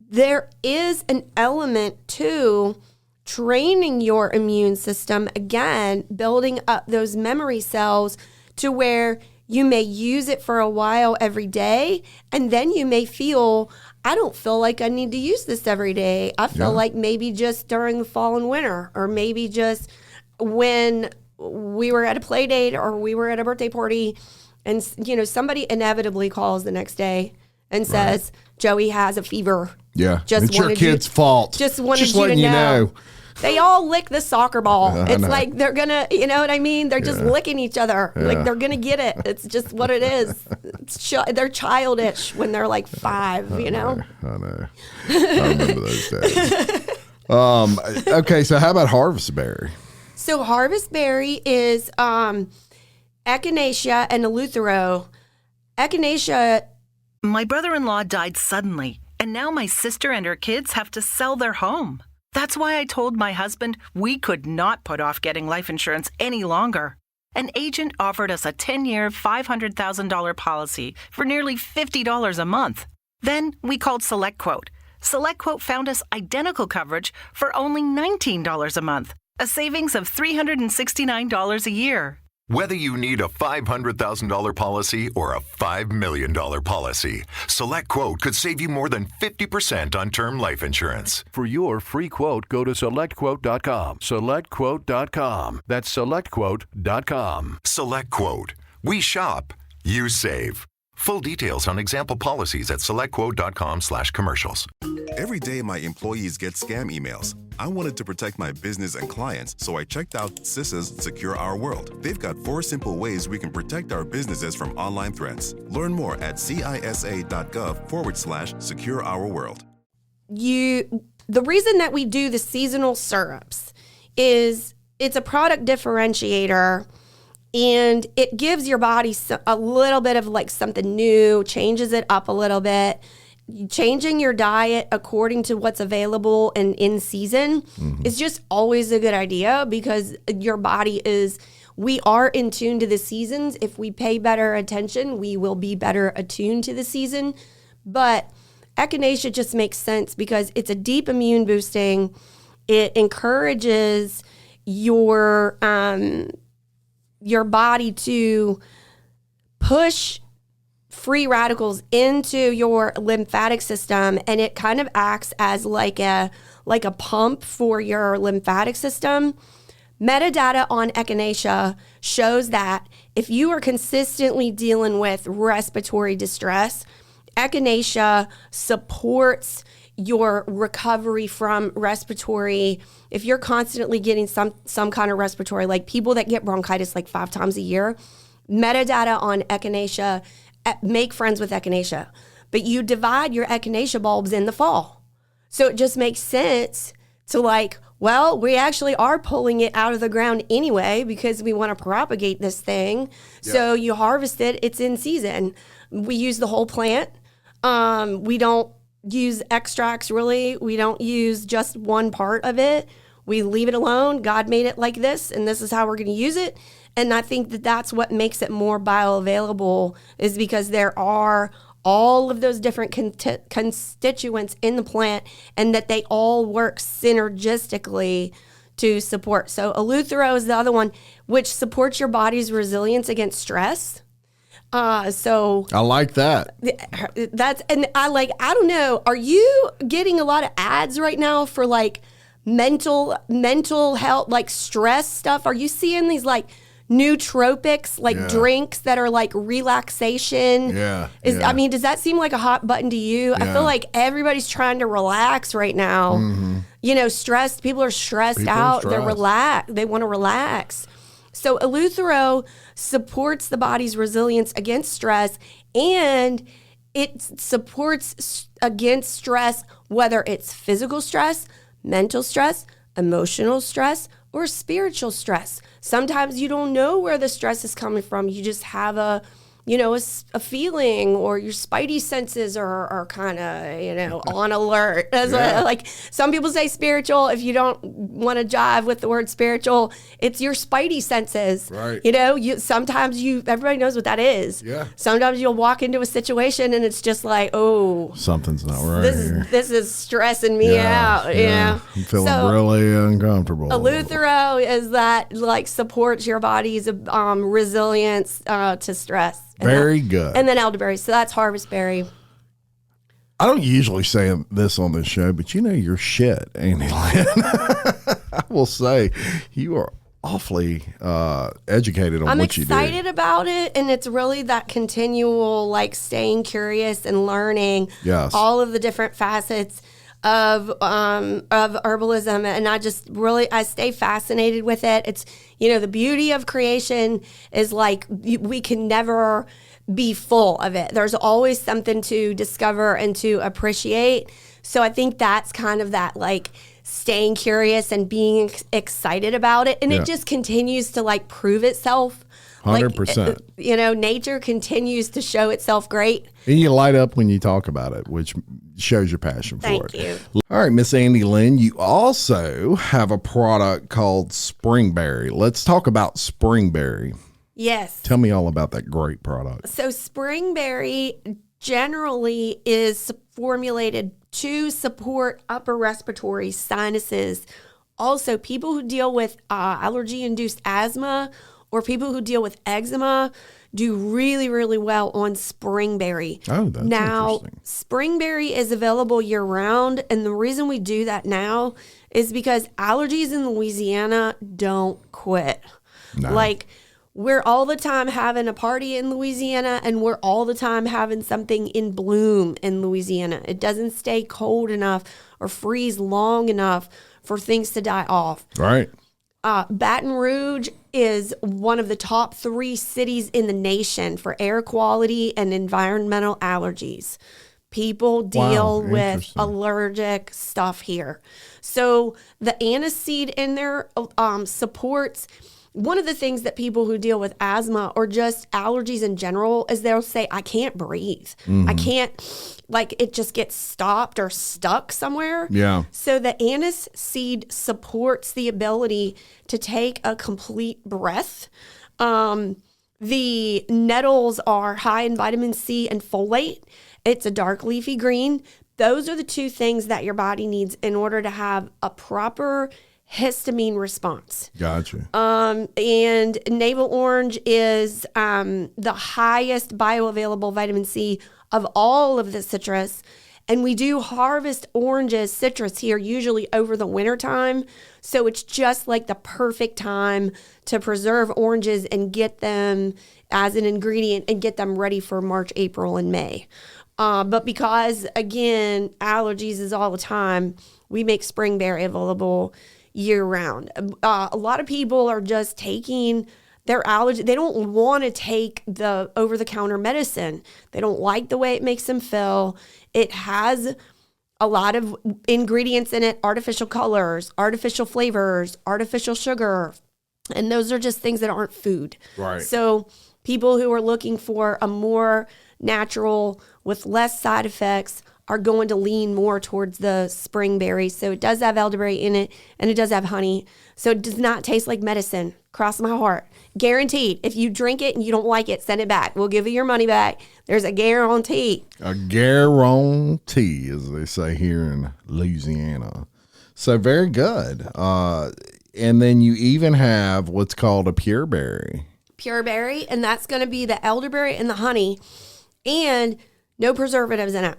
there is an element to training your immune system, again, building up those memory cells to where you may use it for a while every day, and then you may feel, I don't feel like I need to use this every day. I feel like maybe just during the fall and winter, or maybe just when we were at a play date or we were at a birthday party, and somebody inevitably calls the next day and says, Joey has a fever. Yeah, it's your kid's fault. Just wanted you to know. They all lick the soccer ball. It's like they're going to, you know what I mean? They're just licking each other. Yeah. Like they're going to get it. It's just what it is. They're childish when they're like 5, I know. I remember those days. Okay, so how about harvest berry? So harvest berry is echinacea and eleuthero. Echinacea. My brother-in-law died suddenly, and now my sister and her kids have to sell their home. That's why I told my husband we could not put off getting life insurance any longer. An agent offered us a 10-year, $500,000 policy for nearly $50 a month. Then we called SelectQuote. SelectQuote found us identical coverage for only $19 a month, a savings of $369 a year. Whether you need a $500,000 policy or a $5 million policy, SelectQuote could save you more than 50% on term life insurance. For your free quote, go to SelectQuote.com. SelectQuote.com. That's SelectQuote.com. SelectQuote. We shop, you save. Full details on example policies at SelectQuote.com/commercials. Every day, my employees get scam emails. I wanted to protect my business and clients, so I checked out CISA's Secure Our World. They've got 4 simple ways we can protect our businesses from online threats. Learn more at cisa.gov/Secure Our World. The reason that we do the seasonal syrups is it's a product differentiator, and it gives your body a little bit of like something new, changes it up a little bit. Changing your diet according to what's available and in season is just always a good idea, because your body we are in tune to the seasons. If we pay better attention, we will be better attuned to the season. But echinacea just makes sense because it's a deep immune boosting. It encourages your body to push free radicals into your lymphatic system, and it kind of acts as like a pump for your lymphatic system. Metadata on echinacea shows that if you are consistently dealing with respiratory distress, echinacea supports your recovery from respiratory. If you're constantly getting some kind of respiratory, like people that get bronchitis like 5 times a year, metadata on echinacea, make friends with echinacea, but you divide your echinacea bulbs in the fall. So it just makes sense to we actually are pulling it out of the ground anyway because we want to propagate this thing. Yeah. So you harvest it, it's in season. We use the whole plant. We don't use extracts really. We don't use just one part of it. We leave it alone. God made it like this, and this is how we're going to use it. And I think that that's what makes it more bioavailable, is because there are all of those different constituents in the plant, and that they all work synergistically to support. So eleuthero is the other one, which supports your body's resilience against stress. So I like that. I don't know. Are you getting a lot of ads right now for like mental health, like stress stuff? Are you seeing these like nootropics, like drinks that are like relaxation? I mean, does that seem like a hot button to you? I feel like everybody's trying to relax right now. You know, stressed people are stressed out. They're relaxed. They want to relax. So eleuthero supports the body's resilience against stress, and it supports against stress, whether it's physical stress, mental stress, emotional stress, or spiritual stress. Sometimes you don't know where the stress is coming from. You just have a feeling, or your spidey senses are kind of, on alert. Like some people say spiritual. If you don't want to jive with the word spiritual, it's your spidey senses. Right. Sometimes everybody knows what that is. Yeah. Sometimes you'll walk into a situation and it's just like, oh, something's not right. This is stressing me out. Yeah. I'm feeling really uncomfortable. Eleuthero is that supports your body's resilience to stress. Very good. And then elderberry. So that's harvestberry. I don't usually say this on this show, but your shit, Andy Lynn. I will say you are awfully educated on what you do. I'm excited about it, and it's really that continual staying curious and learning all of the different facets of herbalism, and I stay fascinated with it. It's the beauty of creation is we can never be full of it. There's always something to discover and to appreciate. So I think that's kind of that staying curious and being excited about it, and it just continues to prove itself. 100%. Nature continues to show itself great. And you light up when you talk about it, which shows your passion for it. Thank you. All right, Miss Andy Lynn, you also have a product called Springberry. Let's talk about Springberry. Yes. Tell me all about that great product. So Springberry generally is formulated to support upper respiratory sinuses. Also, people who deal with allergy-induced asthma or people who deal with eczema do really, really well on Springberry. Oh, that's interesting. Springberry is available year-round, and the reason we do that now is because allergies in Louisiana don't quit. No. we're all the time having a party in Louisiana, and we're all the time having something in bloom in Louisiana. It doesn't stay cold enough or freeze long enough for things to die off. Right. Baton Rouge is one of the top 3 cities in the nation for air quality and environmental allergies. People deal with allergic stuff here. So the aniseed in there supports. One of the things that people who deal with asthma or just allergies in general is they'll say, I can't breathe. I can't, like it just gets stopped or stuck somewhere. Yeah. So the anise seed supports the ability to take a complete breath. The nettles are high in vitamin C and folate. It's a dark leafy green. Those are the 2 things that your body needs in order to have a proper histamine response. Gotcha. And navel orange is the highest bioavailable vitamin C of all of the citrus. And we do harvest oranges, citrus here, usually over the winter time. So it's just like the perfect time to preserve oranges and get them as an ingredient and get them ready for March, April, and May. But because, again, allergies is all the time, we make springberry available year round. A lot of people are just taking their allergy. They don't want to take the over-the-counter medicine. They don't like the way it makes them feel. It has a lot of ingredients in it, artificial colors, artificial flavors, artificial sugar. And those are just things that aren't food. Right. So people who are looking for a more natural with less side effects are going to lean more towards the springberry. So it does have elderberry in it, and it does have honey. So it does not taste like medicine. Cross my heart. Guaranteed. If you drink it and you don't like it, send it back. We'll give you your money back. There's a guarantee. A guarantee, as they say here in Louisiana. So very good. And then you even have what's called a pure berry. Pure berry, and that's going to be the elderberry and the honey, and no preservatives in it.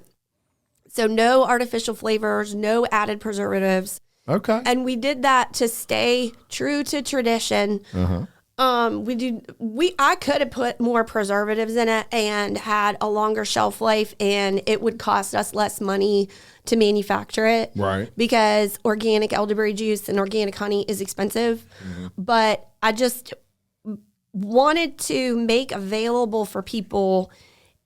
So no artificial flavors, no added preservatives. Okay. And we did that to stay true to tradition. Uh-huh. I could have put more preservatives in it and had a longer shelf life, and it would cost us less money to manufacture it. Right. Because organic elderberry juice and organic honey is expensive. Mm-hmm. But I just wanted to make available for people,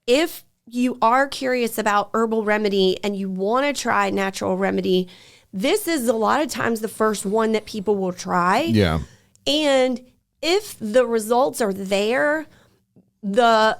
if you are curious about herbal remedy and you want to try natural remedy, this is a lot of times the first one that people will try. Yeah. And if the results are there, the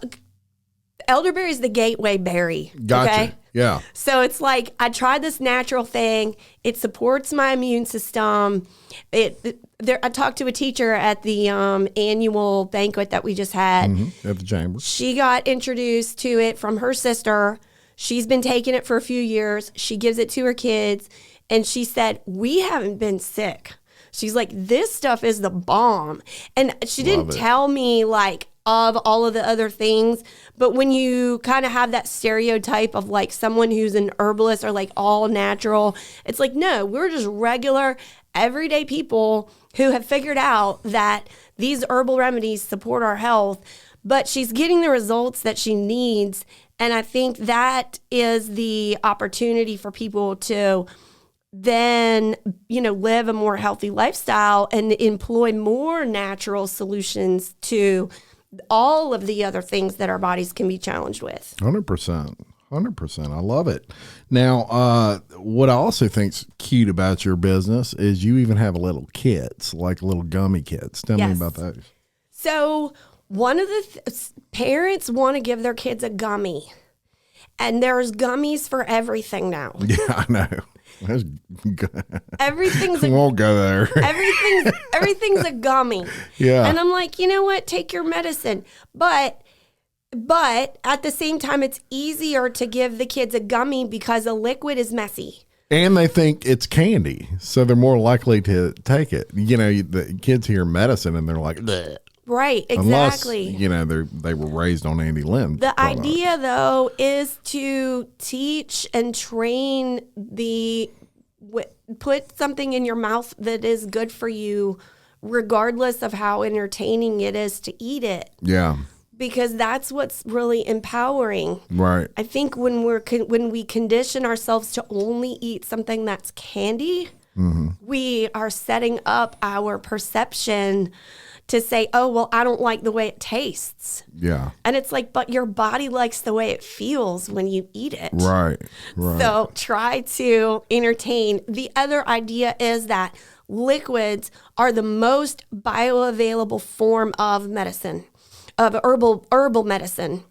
elderberry is the gateway berry. Gotcha. Okay? Yeah. So it's like, I tried this natural thing. It supports my immune system. I talked to a teacher at the annual banquet that we just had. Mm-hmm. At the chamber. She got introduced to it from her sister. She's been taking it for a few years. She gives it to her kids. And she said, we haven't been sick. She's like, this stuff is the bomb. And she didn't tell me like of all of the other things. But when you kind of have that stereotype of like someone who's an herbalist or like all natural, it's like, no, we're just regular, everyday people who have figured out that these herbal remedies support our health. But she's getting the results that she needs. And I think that is the opportunity for people to then, live a more healthy lifestyle and employ more natural solutions to all of the other things that our bodies can be challenged with. 100%. 100%. I love it. Now, what I also think's cute about your business is you even have little kits, like little gummy kits. Tell me about those. So one of the parents want to give their kids a gummy, and there's gummies for everything now. Yeah, I know. Everything's we won't go there. everything's a gummy. Yeah. And I'm like, you know what? Take your medicine. But at the same time, it's easier to give the kids a gummy because a liquid is messy. And they think it's candy, so they're more likely to take it. The kids hear medicine and they're like, bleh. Right, exactly. Unless, they were raised on ANDI LYNN'S. The idea, though, is to teach and train put something in your mouth that is good for you regardless of how entertaining it is to eat it. Yeah. Because that's what's really empowering. Right. I think when we condition ourselves to only eat something that's candy, we are setting up our perception to say, oh, well, I don't like the way it tastes. Yeah. And it's like, but your body likes the way it feels when you eat it. Right. So try to entertain. The other idea is that liquids are the most bioavailable form of medicine, of herbal medicine.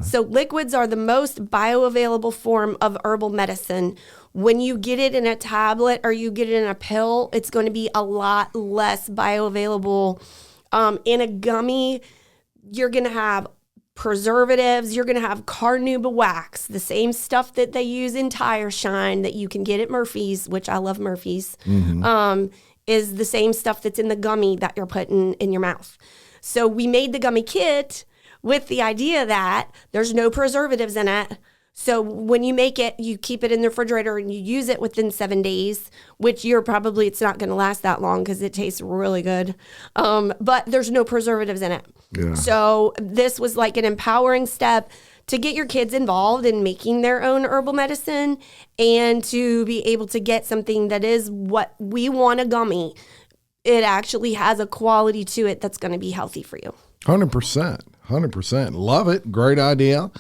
So liquids are the most bioavailable form of herbal medicine. When you get it in a tablet or you get it in a pill, it's going to be a lot less bioavailable. In a gummy, you're going to have preservatives. You're going to have carnauba wax, the same stuff that they use in Tire Shine that you can get at Murphy's, which I love Murphy's, is the same stuff that's in the gummy that you're putting in your mouth. So we made the gummy kit with the idea that there's no preservatives in it. So when you make it, you keep it in the refrigerator and you use it within 7 days, which it's not going to last that long because it tastes really good. But there's no preservatives in it. Yeah. So this was like an empowering step to get your kids involved in making their own herbal medicine and to be able to get something that is what we want a gummy. It actually has a quality to it that's going to be healthy for you. 100%. 100%. Love it. Great idea.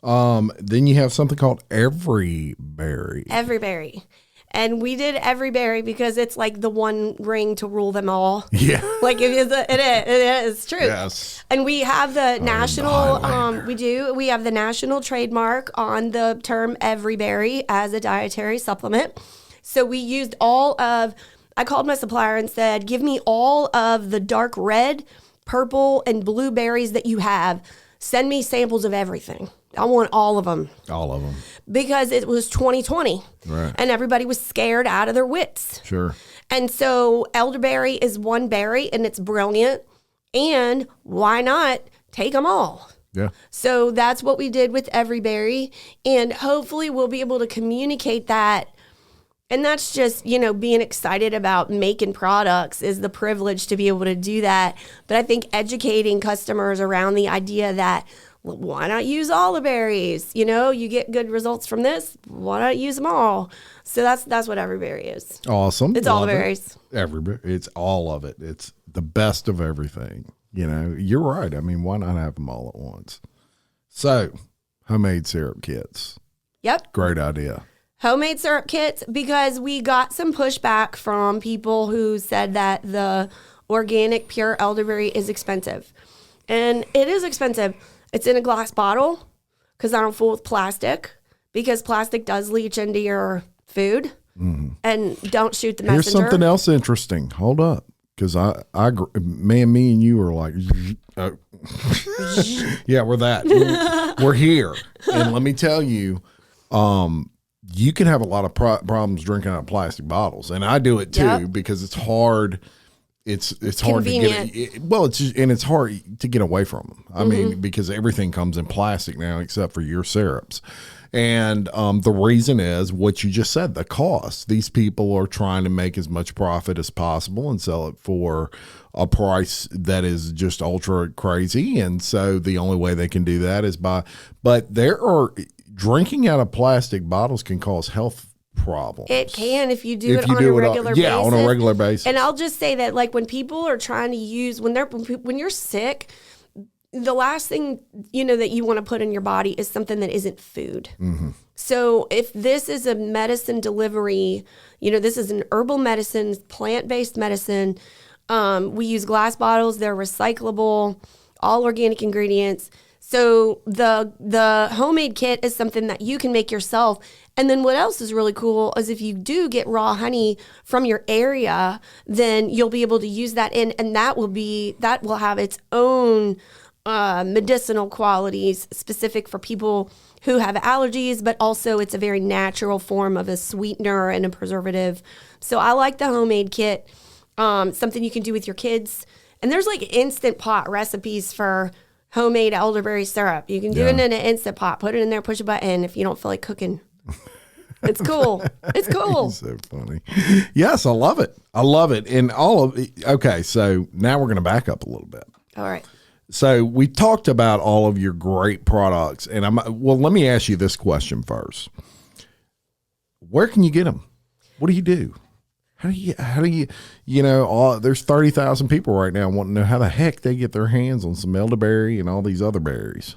Then you have something called Everyberry. Everyberry. And we did Everyberry because it's like the one ring to rule them all. Yeah. Like it is true. Yes. And we have the national, we have the national trademark on the term Everyberry as a dietary supplement. So we used I called my supplier and said, give me all of the dark red, purple, and blue berries that you have. Send me samples of everything. I want all of them. All of them. Because it was 2020. Right. And everybody was scared out of their wits. Sure. And so elderberry is one berry and it's brilliant. And why not take them all? Yeah. So that's what we did with Everyberry. And hopefully we'll be able to communicate that. And that's just, being excited about making products is the privilege to be able to do that. But I think educating customers around the idea that, well, why not use all the berries? You get good results from this. Why not use them all? So that's what Everyberry is. Awesome. It's all the berries. Everyberry. It's all of it. It's the best of everything. You're right. I mean, why not have them all at once? So, homemade syrup kits. Yep. Great idea. Homemade syrup kits, because we got some pushback from people who said that the organic pure elderberry is expensive. And it is expensive. It's in a glass bottle because I don't fool with plastic, because plastic does leach into your food. And don't shoot the messenger. Here's something else interesting. Hold up. Because me and you are like, yeah, we're that. We're here. And let me tell you, you can have a lot of problems drinking out of plastic bottles, and I do it too because it's hard. It's hard to get. It's hard to get away from them. I mean, because everything comes in plastic now except for your syrups, and the reason is what you just said: the cost. These people are trying to make as much profit as possible and sell it for a price that is just ultra crazy, and so the only way they can do that is by. But drinking out of plastic bottles can cause health problems. It can if you do it on a regular basis. Yeah, on a regular basis. And I'll just say that, like, when people are trying to use, when you're sick, the last thing, that you want to put in your body is something that isn't food. So if this is a medicine delivery, this is an herbal medicine, plant-based medicine. We use glass bottles. They're recyclable, all organic ingredients. So the homemade kit is something that you can make yourself. And then what else is really cool is if you do get raw honey from your area, then you'll be able to use that in, and that will have its own medicinal qualities specific for people who have allergies, but also it's a very natural form of a sweetener and a preservative. So I like the homemade kit, something you can do with your kids. And there's like Instant Pot recipes for homemade elderberry syrup. You can do it in an Instant Pot. Put it in there, push a button if you don't feel like cooking. It's cool. It's cool. So funny. Yes, I love it. I love it. And okay, so now we're going to back up a little bit. All right. So we talked about all of your great products, and let me ask you this question first. Where can you get them? What do you do? How do you there's 30,000 people right now wanting to know how the heck they get their hands on some elderberry and all these other berries.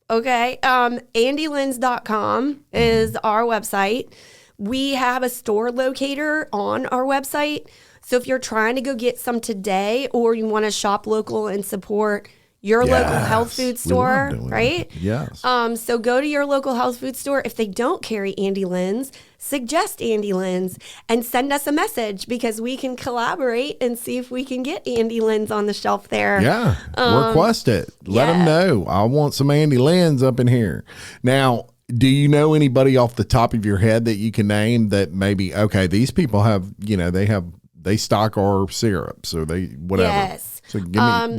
Okay. ANDILYNN'S.com is our website. We have a store locator on our website. So if you're trying to go get some today, or you want to shop local and support your local health food store, right? Yes. So go to your local health food store. If they don't carry ANDI LYNN'S, suggest ANDI LYNN'S and send us a message, because we can collaborate and see if we can get ANDI LYNN'S on the shelf there. Yeah. Request it. Let them know. I want some ANDI LYNN'S up in here. Now, do you know anybody off the top of your head that you can name that maybe, okay, these people have, they stock our syrups, or they, whatever. Yes. So give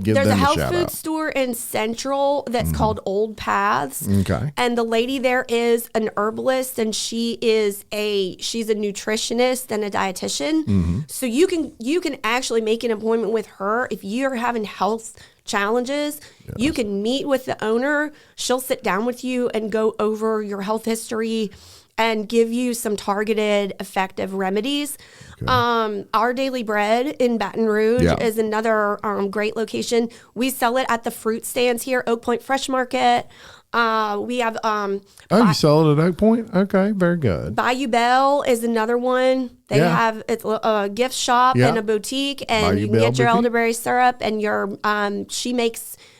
there's them a health shout food out. store in Central that's called Old Paths. Okay. And the lady there is an herbalist, and she's a nutritionist and a dietitian. So you can actually make an appointment with her if you're having health challenges. You can meet with the owner. She'll sit down with you and go over your health history and give you some targeted, effective remedies. Okay. Our Daily Bred in Baton Rouge is another great location. We sell it at the fruit stands here, Oak Point Fresh Market. We have... you sell it at Oak Point? Okay, very good. Bayou Belle is another one. They have it's a gift shop and a boutique, and Bayou you can Belle get your boutique? elderberry syrup, and your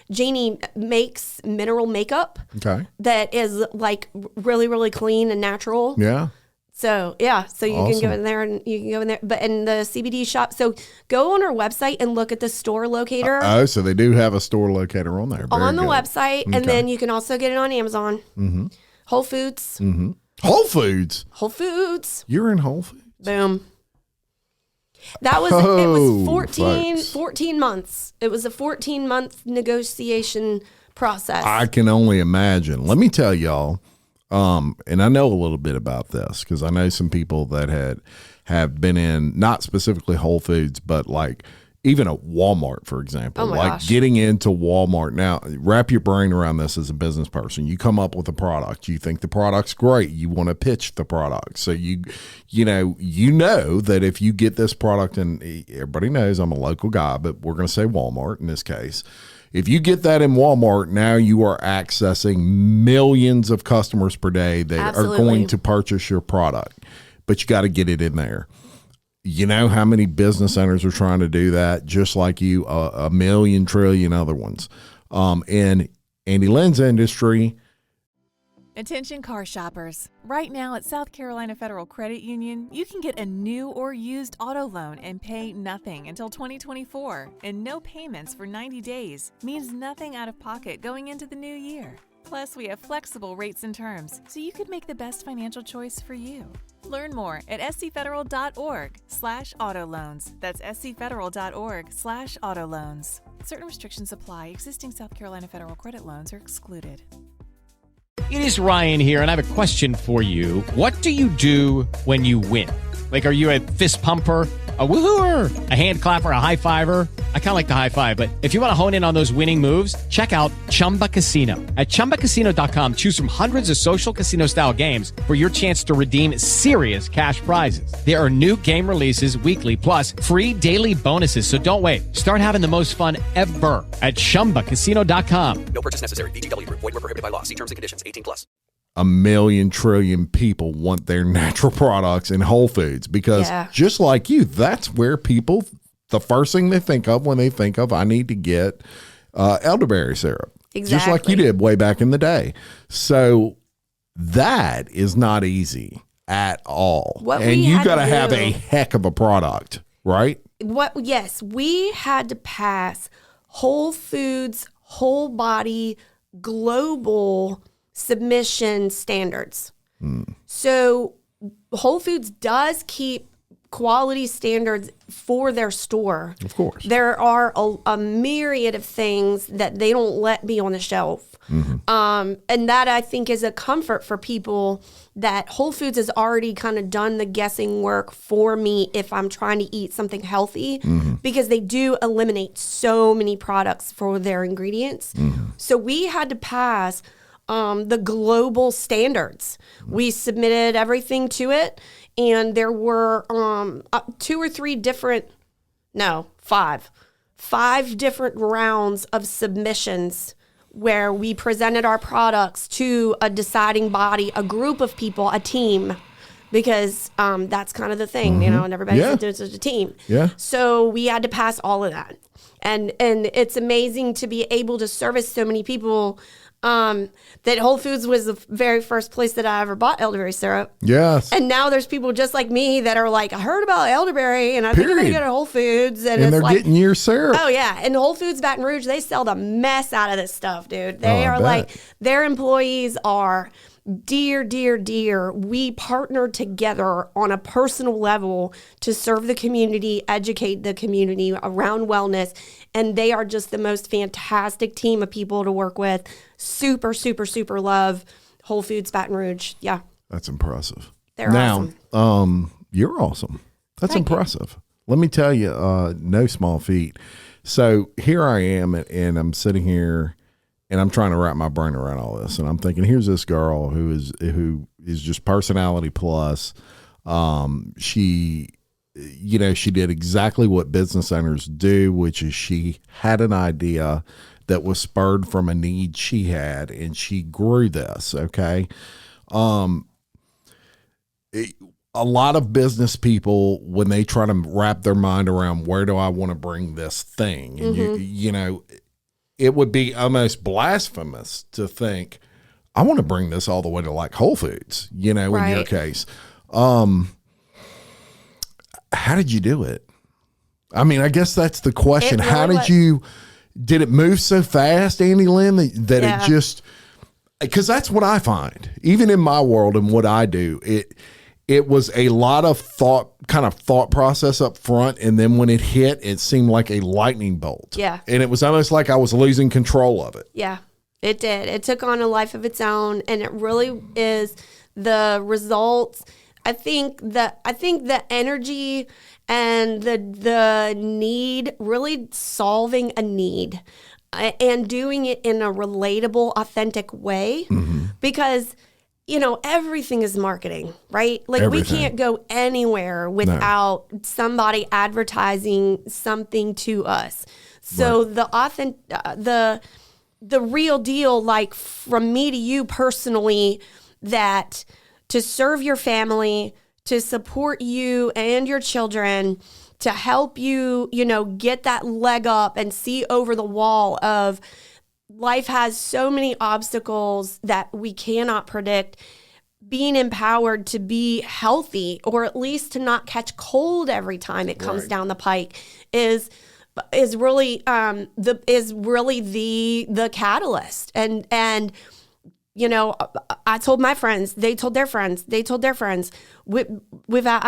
Janie makes mineral makeup that is like really, really clean and natural. Yeah. So you can go in there but in the CBD shop. So go on our website and look at the store locator. So they do have a store locator on there. On the website. And then you can also get it on Amazon. Whole Foods. Whole Foods? Whole Foods. You're in Whole Foods? Boom. That was, it was 14 months. It was a 14-month negotiation process. I can only imagine. Let me tell y'all, and I know a little bit about this because I know some people that have been in, not specifically Whole Foods, but like even at Walmart, for example. Oh my gosh. Getting into Walmart. Now, wrap your brain around this as a business person. You come up with a product. You think the product's great. You want to pitch the product. So you know that if you get this product, and everybody knows I'm a local guy, but we're going to say Walmart in this case. If you get that in Walmart, now you are accessing millions of customers per day that are going to purchase your product. But you got to get it in there. You know how many business owners are trying to do that, just like you, a million trillion other ones. In ANDI LYNN'S industry. Attention car shoppers. Right now at South Carolina Federal Credit Union, you can get a new or used auto loan and pay nothing until 2024. And no payments for 90 days means nothing out of pocket going into the new year. Plus, we have flexible rates and terms, so you could make the best financial choice for you. Learn more at scfederal.org/auto loans. That's scfederal.org/auto loans. Certain restrictions apply. Existing South Carolina federal credit loans are excluded. It is Ryan here, and I have a question for you. What do you do when you win? Like, are you a fist pumper, a woo-hooer, a hand clapper, a high fiver? I kind of like the high five, but if you want to hone in on those winning moves, check out Chumba Casino. At ChumbaCasino.com, choose from hundreds of social casino-style games for your chance to redeem serious cash prizes. There are new game releases weekly, plus free daily bonuses. So don't wait. Start having the most fun ever at ChumbaCasino.com. No purchase necessary. VGW. Void where prohibited by law. See terms and conditions. 18+. A million trillion people want their natural products in Whole Foods because just like you, that's where people, the first thing they think of when they think of, I need to get elderberry syrup. Exactly. Just like you did way back in the day. So that is not easy at all. And you got to have a heck of a product, right? Yes, we had to pass Whole Foods, whole body, global submission standards. So Whole Foods does keep quality standards for their store. Of course. There are a myriad of things that they don't let be on the shelf. And that I think is a comfort for people that Whole Foods has already kind of done the guessing work for me if I'm trying to eat something healthy, because they do eliminate so many products for their ingredients. So we had to pass the global standards. We submitted everything to it, and there were 5 different rounds of submissions where we presented our products to a deciding body, a group of people, a team, because that's kind of the thing, you know, and everybody's doing such a team. Yeah. So we had to pass all of that. And it's amazing to be able to service so many people. That Whole Foods was the very first place that I ever bought elderberry syrup. Yes. And now there's people just like me that are like, I heard about elderberry and I think I'm going to go to Whole Foods. And it's they're like, getting your syrup. Oh, yeah. And Whole Foods Baton Rouge, they sell the mess out of this stuff, dude. They are like, their employees are dear. We partnered together on a personal level to serve the community, educate the community around wellness. And they are just the most fantastic team of people to work with. Super love Whole Foods Baton Rouge. Yeah. That's impressive. They're awesome. You're awesome. That's Thank impressive. You. Let me tell you, no small feat. So here I am, and I'm sitting here, and I'm trying to wrap my brain around all this, and I'm thinking, here's this girl who is just personality plus. She did exactly what business owners do, which is she had an idea that was spurred from a need she had, and she grew this. Okay. A lot of business people, when they try to wrap their mind around where do I want to bring this thing, and you know, it would be almost blasphemous to think I want to bring this all the way to like Whole Foods, you know, in your case. How did you do it? I mean, I guess that's the question. Did it move so fast, Andy Lynn, that it just, because that's what I find, even in my world and what I do, it was a lot of thought process up front. And then when it hit, it seemed like a lightning bolt. Yeah. And it was almost like I was losing control of it. Yeah, it did. It took on a life of its own. And it really is the results. I think the energy and the need, really solving a need and doing it in a relatable, authentic way, because, you know, everything is marketing, right? Like everything. We can't go anywhere without somebody advertising something to us. So the real deal, like from me to you personally, that to serve your family, to support you and your children, to help you, you know, get that leg up and see over the wall of life has so many obstacles that we cannot predict. Being empowered to be healthy, or at least to not catch cold every time it comes down the pike, is really the catalyst. And you know, I told my friends, they told their friends, I've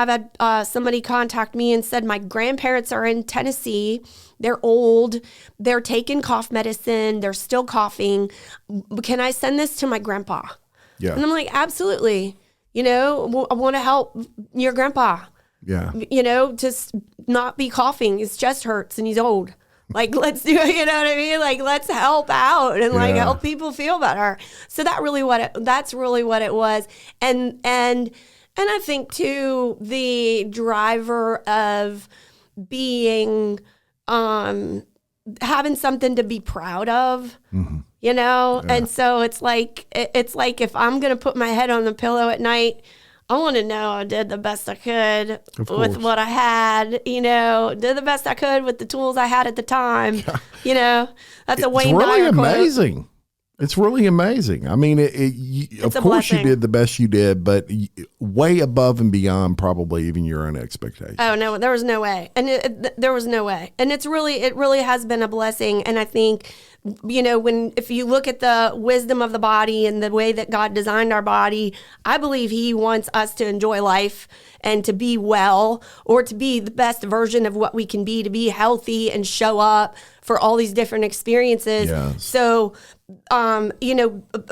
had somebody contact me and said, my grandparents are in Tennessee. They're old. They're taking cough medicine. They're still coughing. Can I send this to my grandpa? Yeah. And I'm like, absolutely. You know, I want to help your grandpa. Yeah. You know, to not be coughing. His chest hurts and he's old. Like, let's do it, you know what I mean? Like, let's help out and like help people feel better. So that's really what it was. And I think too, the driver of being, having something to be proud of, you know? Yeah. And so it's like if I'm going to put my head on the pillow at night, I want to know I did the best I could with what I had, you know, did the best I could with the tools I had at the time. You know, that's a Wayne Dyer quote. Amazing. It's really amazing. I mean, of course you did the best you did, but way above and beyond probably even your own expectations. Oh, no, there was no way. And there was no way. And it really has been a blessing. And I think, you know, if you look at the wisdom of the body and the way that God designed our body, I believe he wants us to enjoy life and to be well, or to be the best version of what we can be, to be healthy and show up for all these different experiences. Yes. So,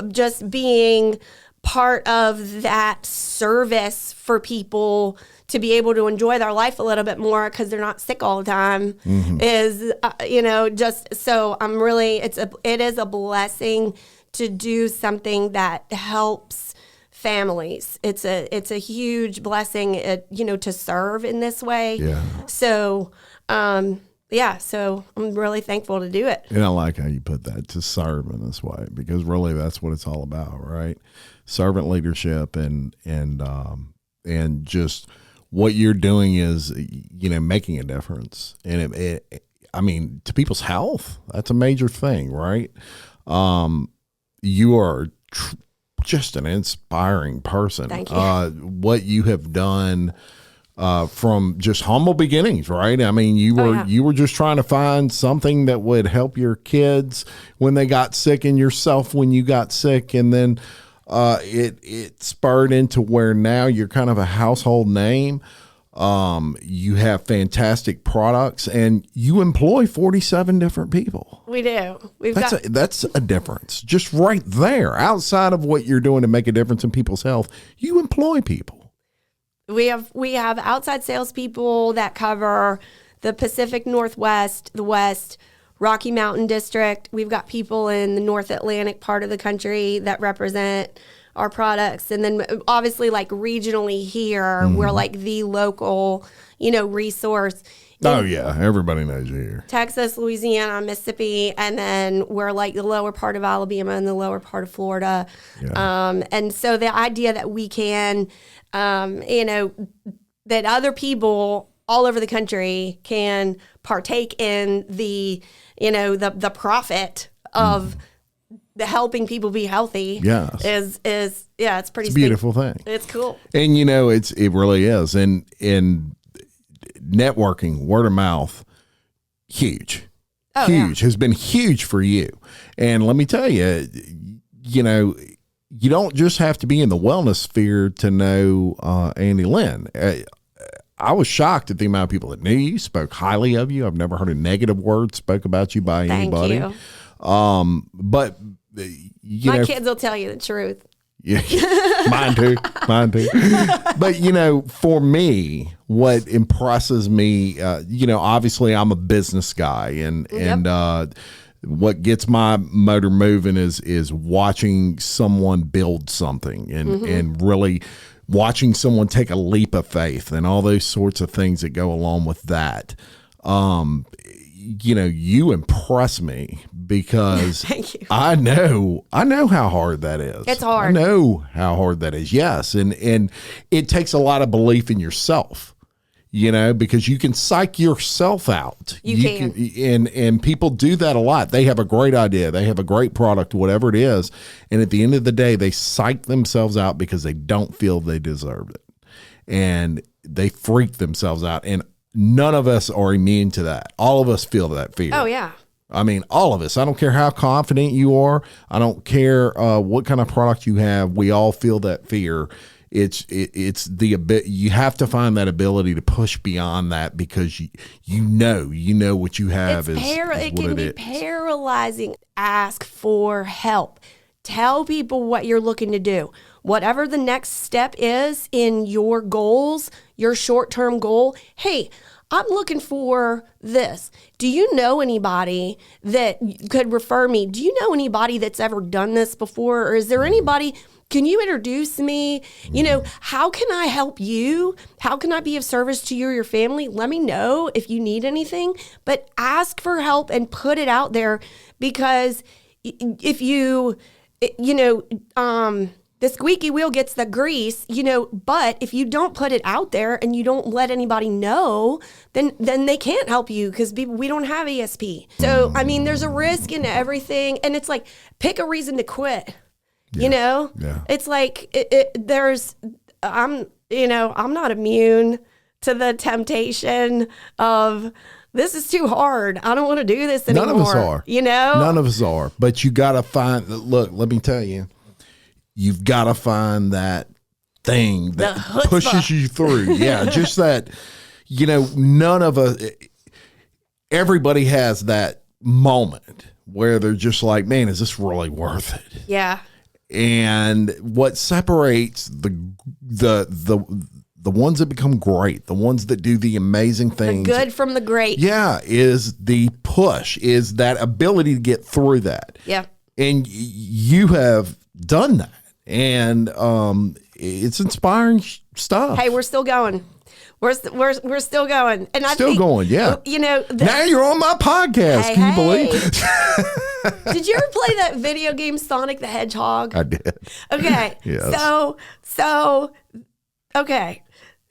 just being part of that service for people to be able to enjoy their life a little bit more because they're not sick all the time is, just so I'm really, it is a blessing to do something that helps families. It's a huge blessing, to serve in this way. Yeah. So, so I'm really thankful to do it. And I like how you put that, to serve in this way, because really that's what it's all about, right? Servant leadership and just what you're doing is, making a difference. And to people's health, that's a major thing, right? You are just an inspiring person. Thank you. What you have done from just humble beginnings, right? I mean, you were just trying to find something that would help your kids when they got sick and yourself when you got sick, and then it spurred into where now you're kind of a household name. You have fantastic products, and you employ 47 different people. We do. That's a difference. Just right there, outside of what you're doing to make a difference in people's health, you employ people. We have outside salespeople that cover the Pacific Northwest, the West, Rocky Mountain District. We've got people in the North Atlantic part of the country that represent our products. And then obviously like regionally here, we're like the local, resource. Oh yeah, everybody knows you here. Texas, Louisiana, Mississippi, and then we're like the lower part of Alabama and the lower part of Florida. Yeah. And so the idea that we can, that other people all over the country can partake in the, the profit of the helping people be healthy. Yes. Is it's pretty. It's a beautiful thing. It's cool. And it really is. And in networking, word of mouth, huge. Has been huge for you. And let me tell you, you don't just have to be in the wellness sphere to know Andi Lynn. I was shocked at the amount of people that knew you, spoke highly of you. I've never heard a negative word spoke about you by anybody. Thank you. But my kids will tell you the truth. Yeah, mine too. But for me, what impresses me, obviously I'm a business guy, and what gets my motor moving is watching someone build something and really watching someone take a leap of faith and all those sorts of things that go along with that. You impress me because Thank you. I know how hard that is. It's hard. I know how hard that is. Yes. And it takes a lot of belief in yourself, because you can psych yourself out. You can. And people do that a lot. They have a great idea. They have a great product, whatever it is. And at the end of the day, they psych themselves out because they don't feel they deserve it. And they freak themselves out. And none of us are immune to that. All of us feel that fear. Oh, yeah. I mean, all of us. I don't care how confident you are. I don't care what kind of product you have. We all feel that fear. It's you have to find that ability to push beyond that, because you know what you have it can be paralyzing. Ask for help. Tell people what you're looking to do. Whatever the next step is in your goals, your short-term goal. Hey, I'm looking for this. Do you know anybody that could refer me? Do you know anybody that's ever done this before? Or is there anybody, can you introduce me? How can I help you? How can I be of service to you or your family? Let me know if you need anything, but ask for help and put it out there, because if the squeaky wheel gets the grease, but if you don't put it out there and you don't let anybody know, then they can't help you, because we don't have ESP. So, there's a risk in everything. And it's like, pick a reason to quit, Yeah. It's like, I'm not immune to the temptation of, this is too hard. I don't want to do this anymore. None of us are. None of us are. But you got to find, look, let me tell you, you've got to find that thing that chutzpah. pushes you through. Yeah, just that, none of us, everybody has that moment where they're just like, man, is this really worth it? Yeah. And what separates the ones that become great, the ones that do the amazing things, The good from the great. yeah, is the push, is that ability to get through that. Yeah. And you have done that. And it's inspiring stuff. Hey, we're still going. We're still going. And I Still think, going, yeah. Now you're on my podcast. Hey, Can you believe? Did you ever play that video game Sonic the Hedgehog? I did. Okay. Yes.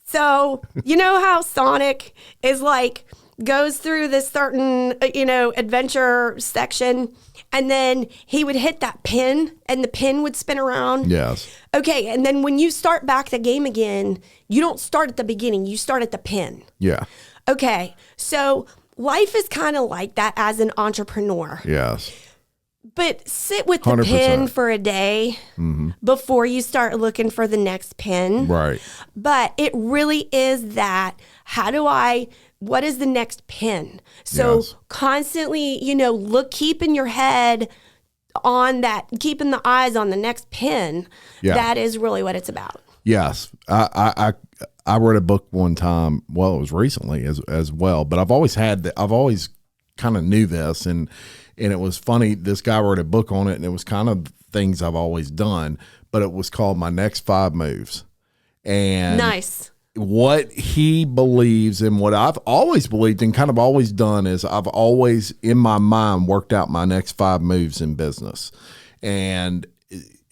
So you know how Sonic is like goes through this certain adventure section, and then he would hit that pin and the pin would spin around. Yes. Okay, and then when you start back the game again, you don't start at the beginning, you start at the pin. Yeah. Okay, so life is kind of like that as an entrepreneur. Yes. But sit with the 100%. pin for a day before you start looking for the next pin. Right. But it really is that, what is the next pin? So Yes. constantly, keeping your head on that, keeping the eyes on the next pin. Yeah. That is really what it's about. Yes. I read a book one time. Well, it was recently as well, but I've always kind of knew this, and it was funny. This guy wrote a book on it, and it was kind of things I've always done, but it was called My Next 5 Moves. And Nice. what he believes and what I've always believed and kind of always done is I've always in my mind worked out my next 5 moves in business and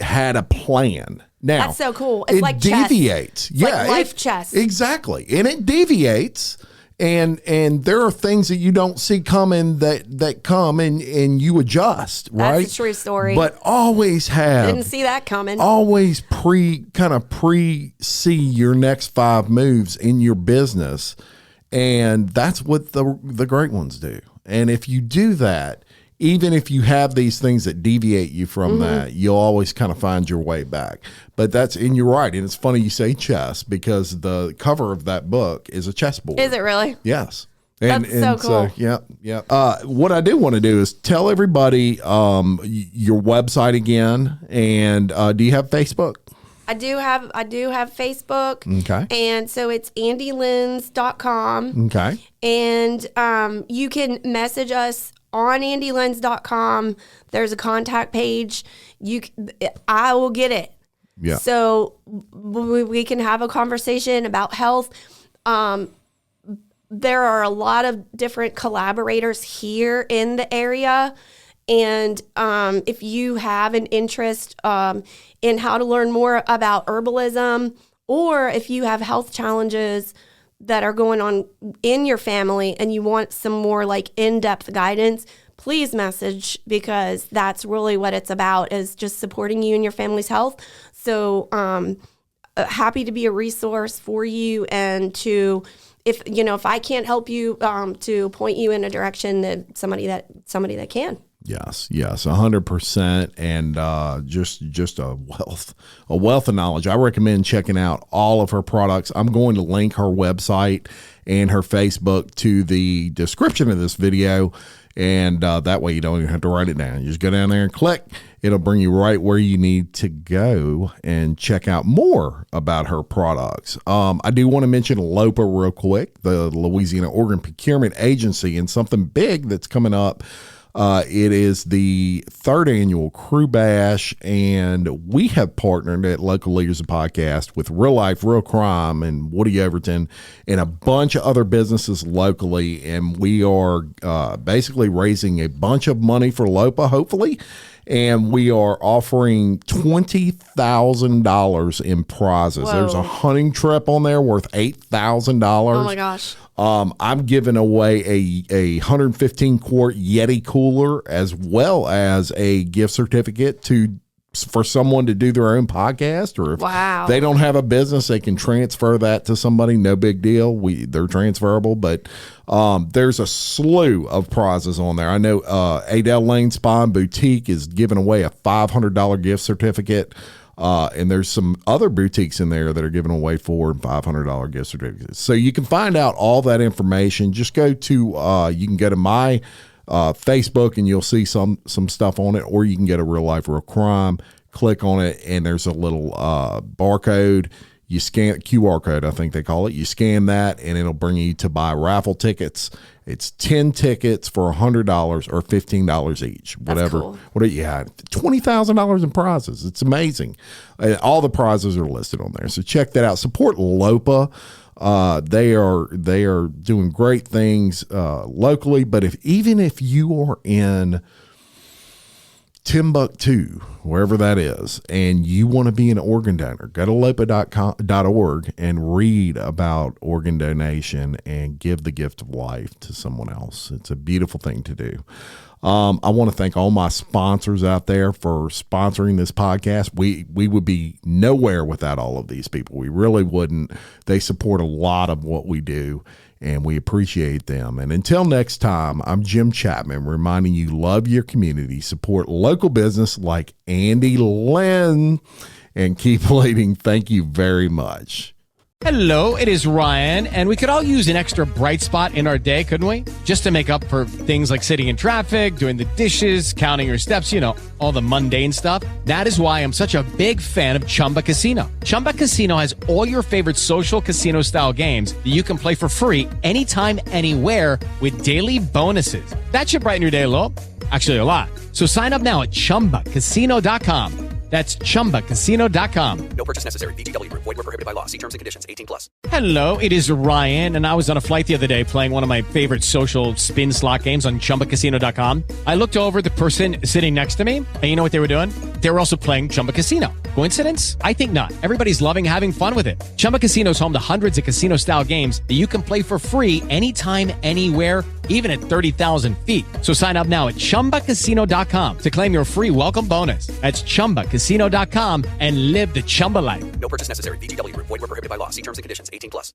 had a plan. Now, That's so cool. It's it like chess. deviates. It's like life chess. Exactly. And it deviates. And there are things that you don't see coming that come and you adjust, right? That's a true story. But always have. Didn't see that coming. Always pre-see your next 5 moves in your business. And that's what the great ones do. And if you do that, even if you have these things that deviate you from that, you'll always kind of find your way back. But and you're right. And it's funny you say chess because the cover of that book is a chessboard. Is it really? Yes. That's so cool. Yeah. What I do want to do is tell everybody your website again. And do you have Facebook? I do have Facebook. Okay. And so it's andylynns.com. Okay. And you can message us on andylynns.com. There's a contact page. I will get it. Yeah. So we can have a conversation about health. There are a lot of different collaborators here in the area. And if you have an interest in how to learn more about herbalism, or if you have health challenges that are going on in your family and you want some more like in-depth guidance, please message, because that's really what it's about, is just supporting you and your family's health. So happy to be a resource for you, and if I can't help you, to point you in a direction that somebody that can. Yes, 100%, and just a wealth of knowledge. I recommend checking out all of her products. I'm going to link her website and her Facebook to the description of this video, and that way you don't even have to write it down. You just go down there and click. It'll bring you right where you need to go and check out more about her products. I do want to mention LOPA real quick, the Louisiana Organ Procurement Agency, and something big that's coming up. It is the 3rd annual Crew Bash, and we have partnered at Local Leaders of Podcast with Real Life, Real Crime, and Woody Overton, and a bunch of other businesses locally. And we are basically raising a bunch of money for LOPA, hopefully. And we are offering $20,000 in prizes. Whoa. There's a hunting trip on there worth $8,000. Oh my gosh. I'm giving away a 115 quart Yeti cooler, as well as a gift certificate for someone to do their own podcast, or if they don't have a business, they can transfer that to somebody. No big deal. They're transferable, but there's a slew of prizes on there. I know Adele Lane Spa and Boutique is giving away a $500 gift certificate. And there's some other boutiques in there that are giving away $400 and $500 gift certificates. So you can find out all that information. Just go to, you can go to my Facebook and you'll see some stuff on it, or you can get a Real Life Real Crime, click on it, and there's a little barcode. You scan QR code, I think they call it. You scan that, and it'll bring you to buy raffle tickets. It's 10 tickets for $100 or $15 each. Whatever. Cool. What you had? $20,000 in prizes. It's amazing. All the prizes are listed on there. So check that out. Support LOPA. They are doing great things locally. But even if you are in Timbuktu, wherever that is, and you want to be an organ donor, go to lopa.org and read about organ donation and give the gift of life to someone else. It's a beautiful thing to do. I want to thank all my sponsors out there for sponsoring this podcast. We would be nowhere without all of these people. We really wouldn't. They support a lot of what we do, and we appreciate them. And until next time, I'm Jim Chapman, reminding you, love your community, support local business like ANDI LYNN'S, and keep leading. Thank you very much. Hello, it is Ryan, and we could all use an extra bright spot in our day, couldn't we? Just to make up for things like sitting in traffic, doing the dishes, counting your steps, all the mundane stuff. That is why I'm such a big fan of Chumba Casino. Chumba Casino has all your favorite social casino-style games that you can play for free anytime, anywhere with daily bonuses. That should brighten your day a little. Actually, a lot. So sign up now at ChumbaCasino.com. That's ChumbaCasino.com. No purchase necessary. VGW Group. Void where prohibited by law. See terms and conditions. 18+. Hello, it is Ryan, and I was on a flight the other day playing one of my favorite social spin slot games on ChumbaCasino.com. I looked over at the person sitting next to me, and you know what they were doing? They were also playing Chumba Casino. Coincidence? I think not. Everybody's loving having fun with it. Chumba Casino is home to hundreds of casino-style games that you can play for free anytime, anywhere, even at 30,000 feet. So sign up now at ChumbaCasino.com to claim your free welcome bonus. That's ChumbaCasino.com and live the Chumba life. No purchase necessary. VGW Group. Void where prohibited by law. See terms and conditions. 18+.